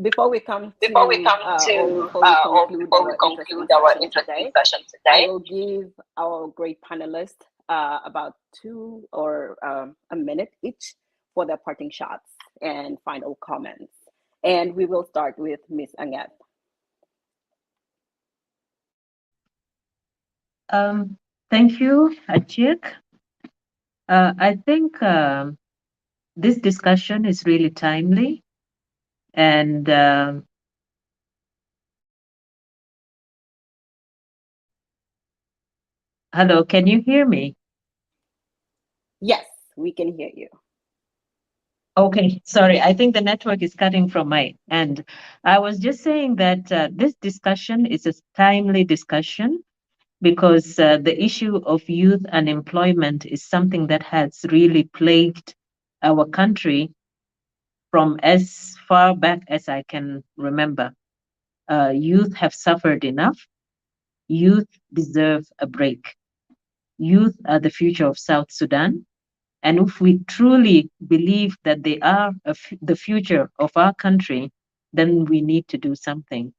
before we come Before we to, come or to, before we or conclude before we our interesting conclude our session interesting today, session I today, will give our great panelists about 2 or a minute each for their parting shots and final comments. And we will start with Ms. Anget. Thank you, Achik. I think this discussion is really timely, and hello, can you hear me? Yes, we can hear you. Okay, sorry, I think the network is cutting from my end. I was just saying that this discussion is a timely discussion because the issue of youth unemployment is something that has really plagued our country from as far back as I can remember. Youth have suffered enough. Youth deserve a break. Youth are the future of South Sudan. And if we truly believe that they are the future of our country, then we need to do something.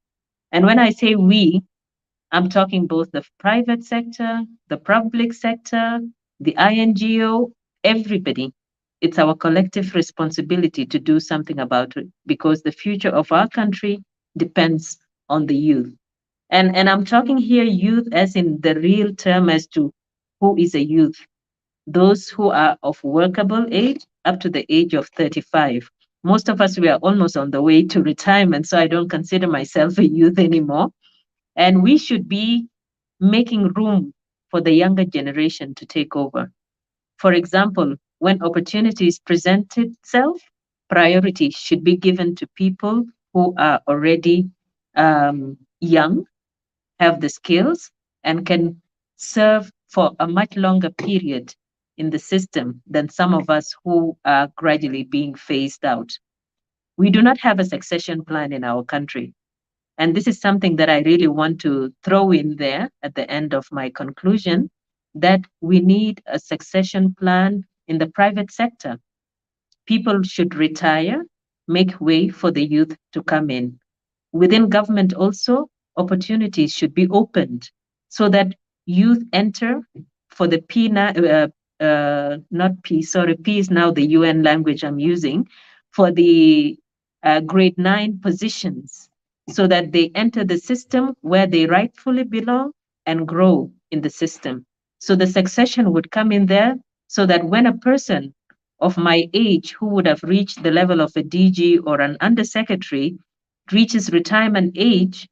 And when I say we, I'm talking both the private sector, the public sector, the INGO, everybody. It's our collective responsibility to do something about it because the future of our country depends on the youth. And I'm talking here youth as in the real term as to who is a youth. Those who are of workable age up to the age of 35. Most of us, we are almost on the way to retirement, so I don't consider myself a youth anymore. And we should be making room for the younger generation to take over. For example, when opportunities present itself, priority should be given to people who are already young, have the skills, and can serve for a much longer period in the system than some of us who are gradually being phased out. We do not have a succession plan in our country. And this is something that I really want to throw in there at the end of my conclusion, that we need a succession plan in the private sector. People should retire, make way for the youth to come in. Within government also, opportunities should be opened so that youth enter for the not P, sorry, P is now the UN language I'm using, for the grade 9 positions so that they enter the system where they rightfully belong and grow in the system. So the succession would come in there so that when a person of my age who would have reached the level of a DG or an undersecretary reaches retirement age,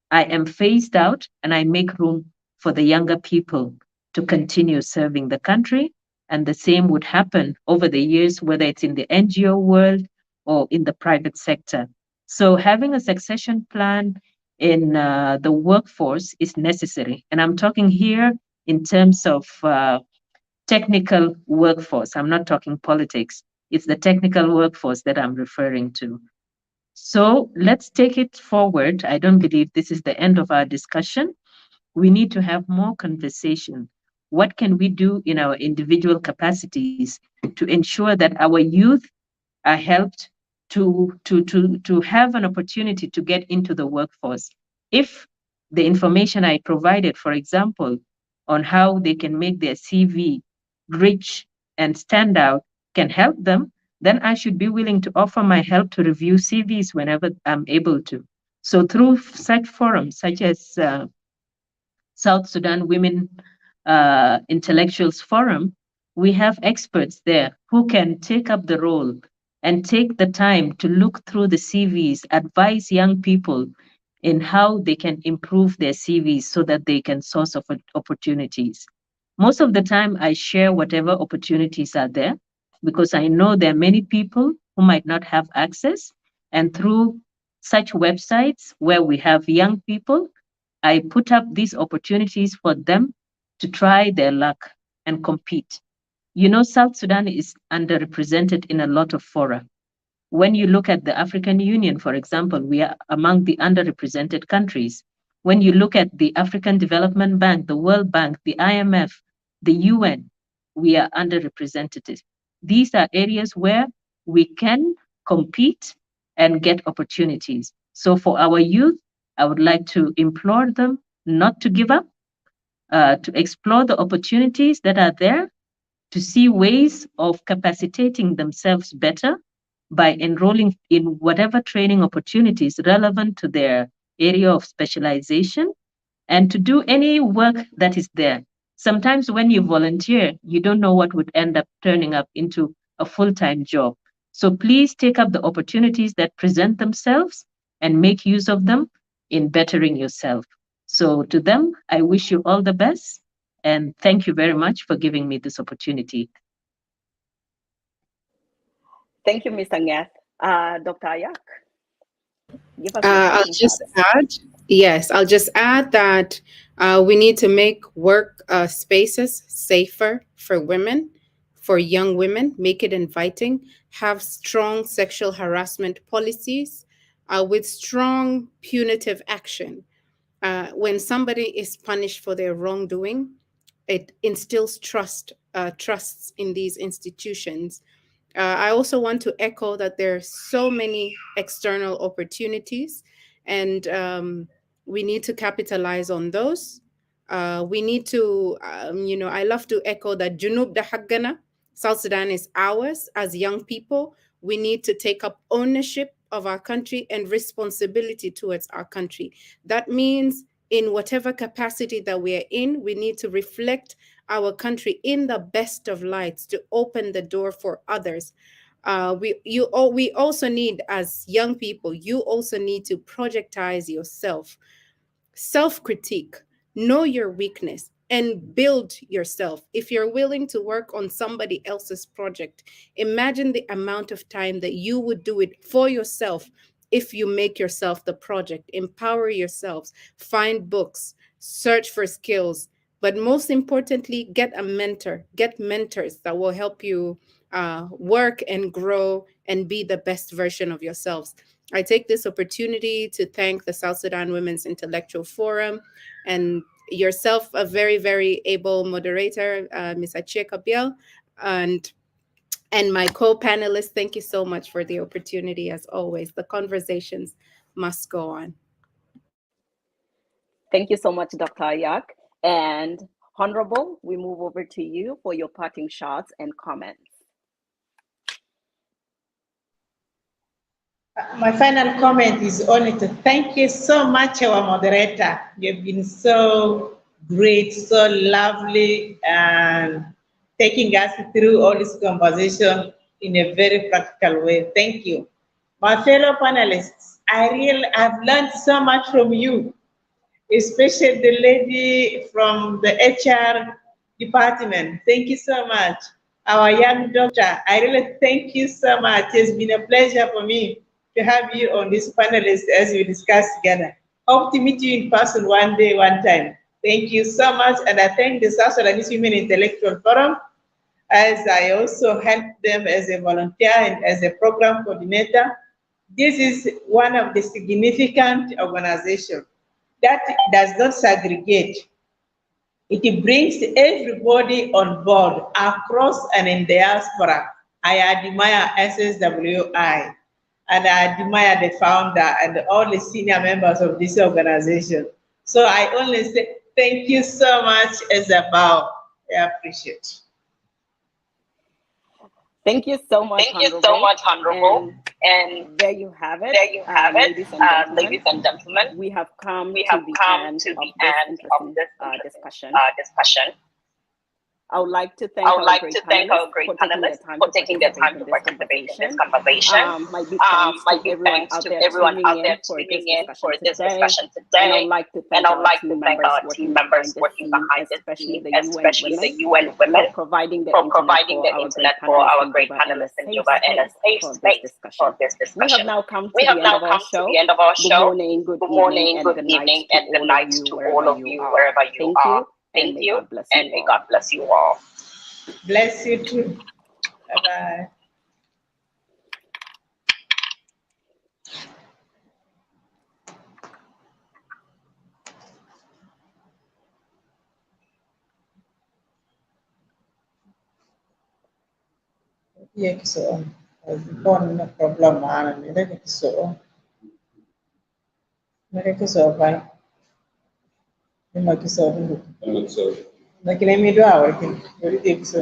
I am phased out and I make room for the younger people to continue serving the country. And the same would happen over the years, whether it's in the NGO world or in the private sector. So having a succession plan in the workforce is necessary. And I'm talking here in terms of technical workforce. I'm not talking politics. It's the technical workforce that I'm referring to. So let's take it forward. I don't believe this is the end of our discussion. We need to have more conversation. What can we do in our individual capacities to ensure that our youth are helped to have an opportunity to get into the workforce? If the information I provided, for example, on how they can make their CV rich and stand out can help them, then I should be willing to offer my help to review CVs whenever I'm able to. So through such forums, such as South Sudan Women Intellectuals Forum, we have experts there who can take up the role and take the time to look through the CVs, advise young people in how they can improve their CVs so that they can source of opportunities. Most of the time, I share whatever opportunities are there because I know there are many people who might not have access. And through such websites where we have young people, I put up these opportunities for them to try their luck and compete. You know, South Sudan is underrepresented in a lot of fora. When you look at the African Union, for example, we are among the underrepresented countries. When you look at the African Development Bank, the World Bank, the IMF, the UN, we are underrepresented. These are areas where we can compete and get opportunities. So for our youth, I would like to implore them not to give up, to explore the opportunities that are there, to see ways of capacitating themselves better by enrolling in whatever training opportunities relevant to their area of specialization, and to do any work that is there. Sometimes when you volunteer, you don't know what would end up turning up into a full-time job. So please take up the opportunities that present themselves and make use of them in bettering yourself. So to them, I wish you all the best, and thank you very much for giving me this opportunity. Thank you, Ms. Angeth. Dr. Ayak, give us your I'll parting just thoughts. add, yes, I'll just add that we need to make work spaces safer for women, for young women, make it inviting, have strong sexual harassment policies with strong punitive action. When somebody is punished for their wrongdoing, it instills trusts in these institutions. I also want to echo that there are so many external opportunities, and we need to capitalize on those. We need to, I love to echo that Junub da Haggana, South Sudan is ours as young people. We need to take up ownership of our country and responsibility towards our country. That means in whatever capacity that we are in, we need to reflect our country in the best of lights to open the door for others. We also need, as young people, you also need to projectize yourself, self-critique, know your weakness, and build yourself. If you're willing to work on somebody else's project, imagine the amount of time that you would do it for yourself. If you make yourself the project, empower yourselves, find books, search for skills, but most importantly, get a mentor, get mentors that will help you work and grow and be the best version of yourselves. I take this opportunity to thank the South Sudan Women's Intellectual Forum and yourself, a very, very able moderator, Ms. Achie Kabiel, and my co-panelists. Thank you so much for the opportunity. As always, the conversations must go on. Thank you so much, Dr. Ayak. And Honorable, we move over to you for your parting shots and comments. My final comment is only to thank you so much, our moderator. You've been so great, so lovely, and taking us through all this conversation in a very practical way. Thank you. My fellow panelists, I've learned so much from you, especially the lady from the HR department. Thank you so much. Our young doctor, I really thank you so much. It's been a pleasure for me to have you on this panelist as we discuss together. Hope to meet you in person one day, one time. Thank you so much. And I thank the South Sudanese Women Intellectual Forum, as I also help them as a volunteer and as a program coordinator. This is one of the significant organizations that does not segregate. It brings everybody on board across and in diaspora. I admire SSWI, and I admire the founder and all the senior members of this organization. So I only say thank you so much, Isabel. I appreciate it. Thank you so much, Honorable. And there you have it, ladies and gentlemen. We have come to the end of this interesting discussion. I would like to thank our great panelists for taking their time to participate in this conversation. My big thanks to everyone out there tuning in for this discussion today. And I would like to thank our team members working behind the scenes, especially the UN Women, for providing the internet for our great panelists in Juba and a safe space for this discussion. We have now come to the end of our show. Good morning, good evening, and good night to all of you wherever you are. Thank you, and may God bless you all. Bless you too. Bye-bye. Yeah, so no problem, man. So, by the Makiso. Like, let me do our thing. Very so.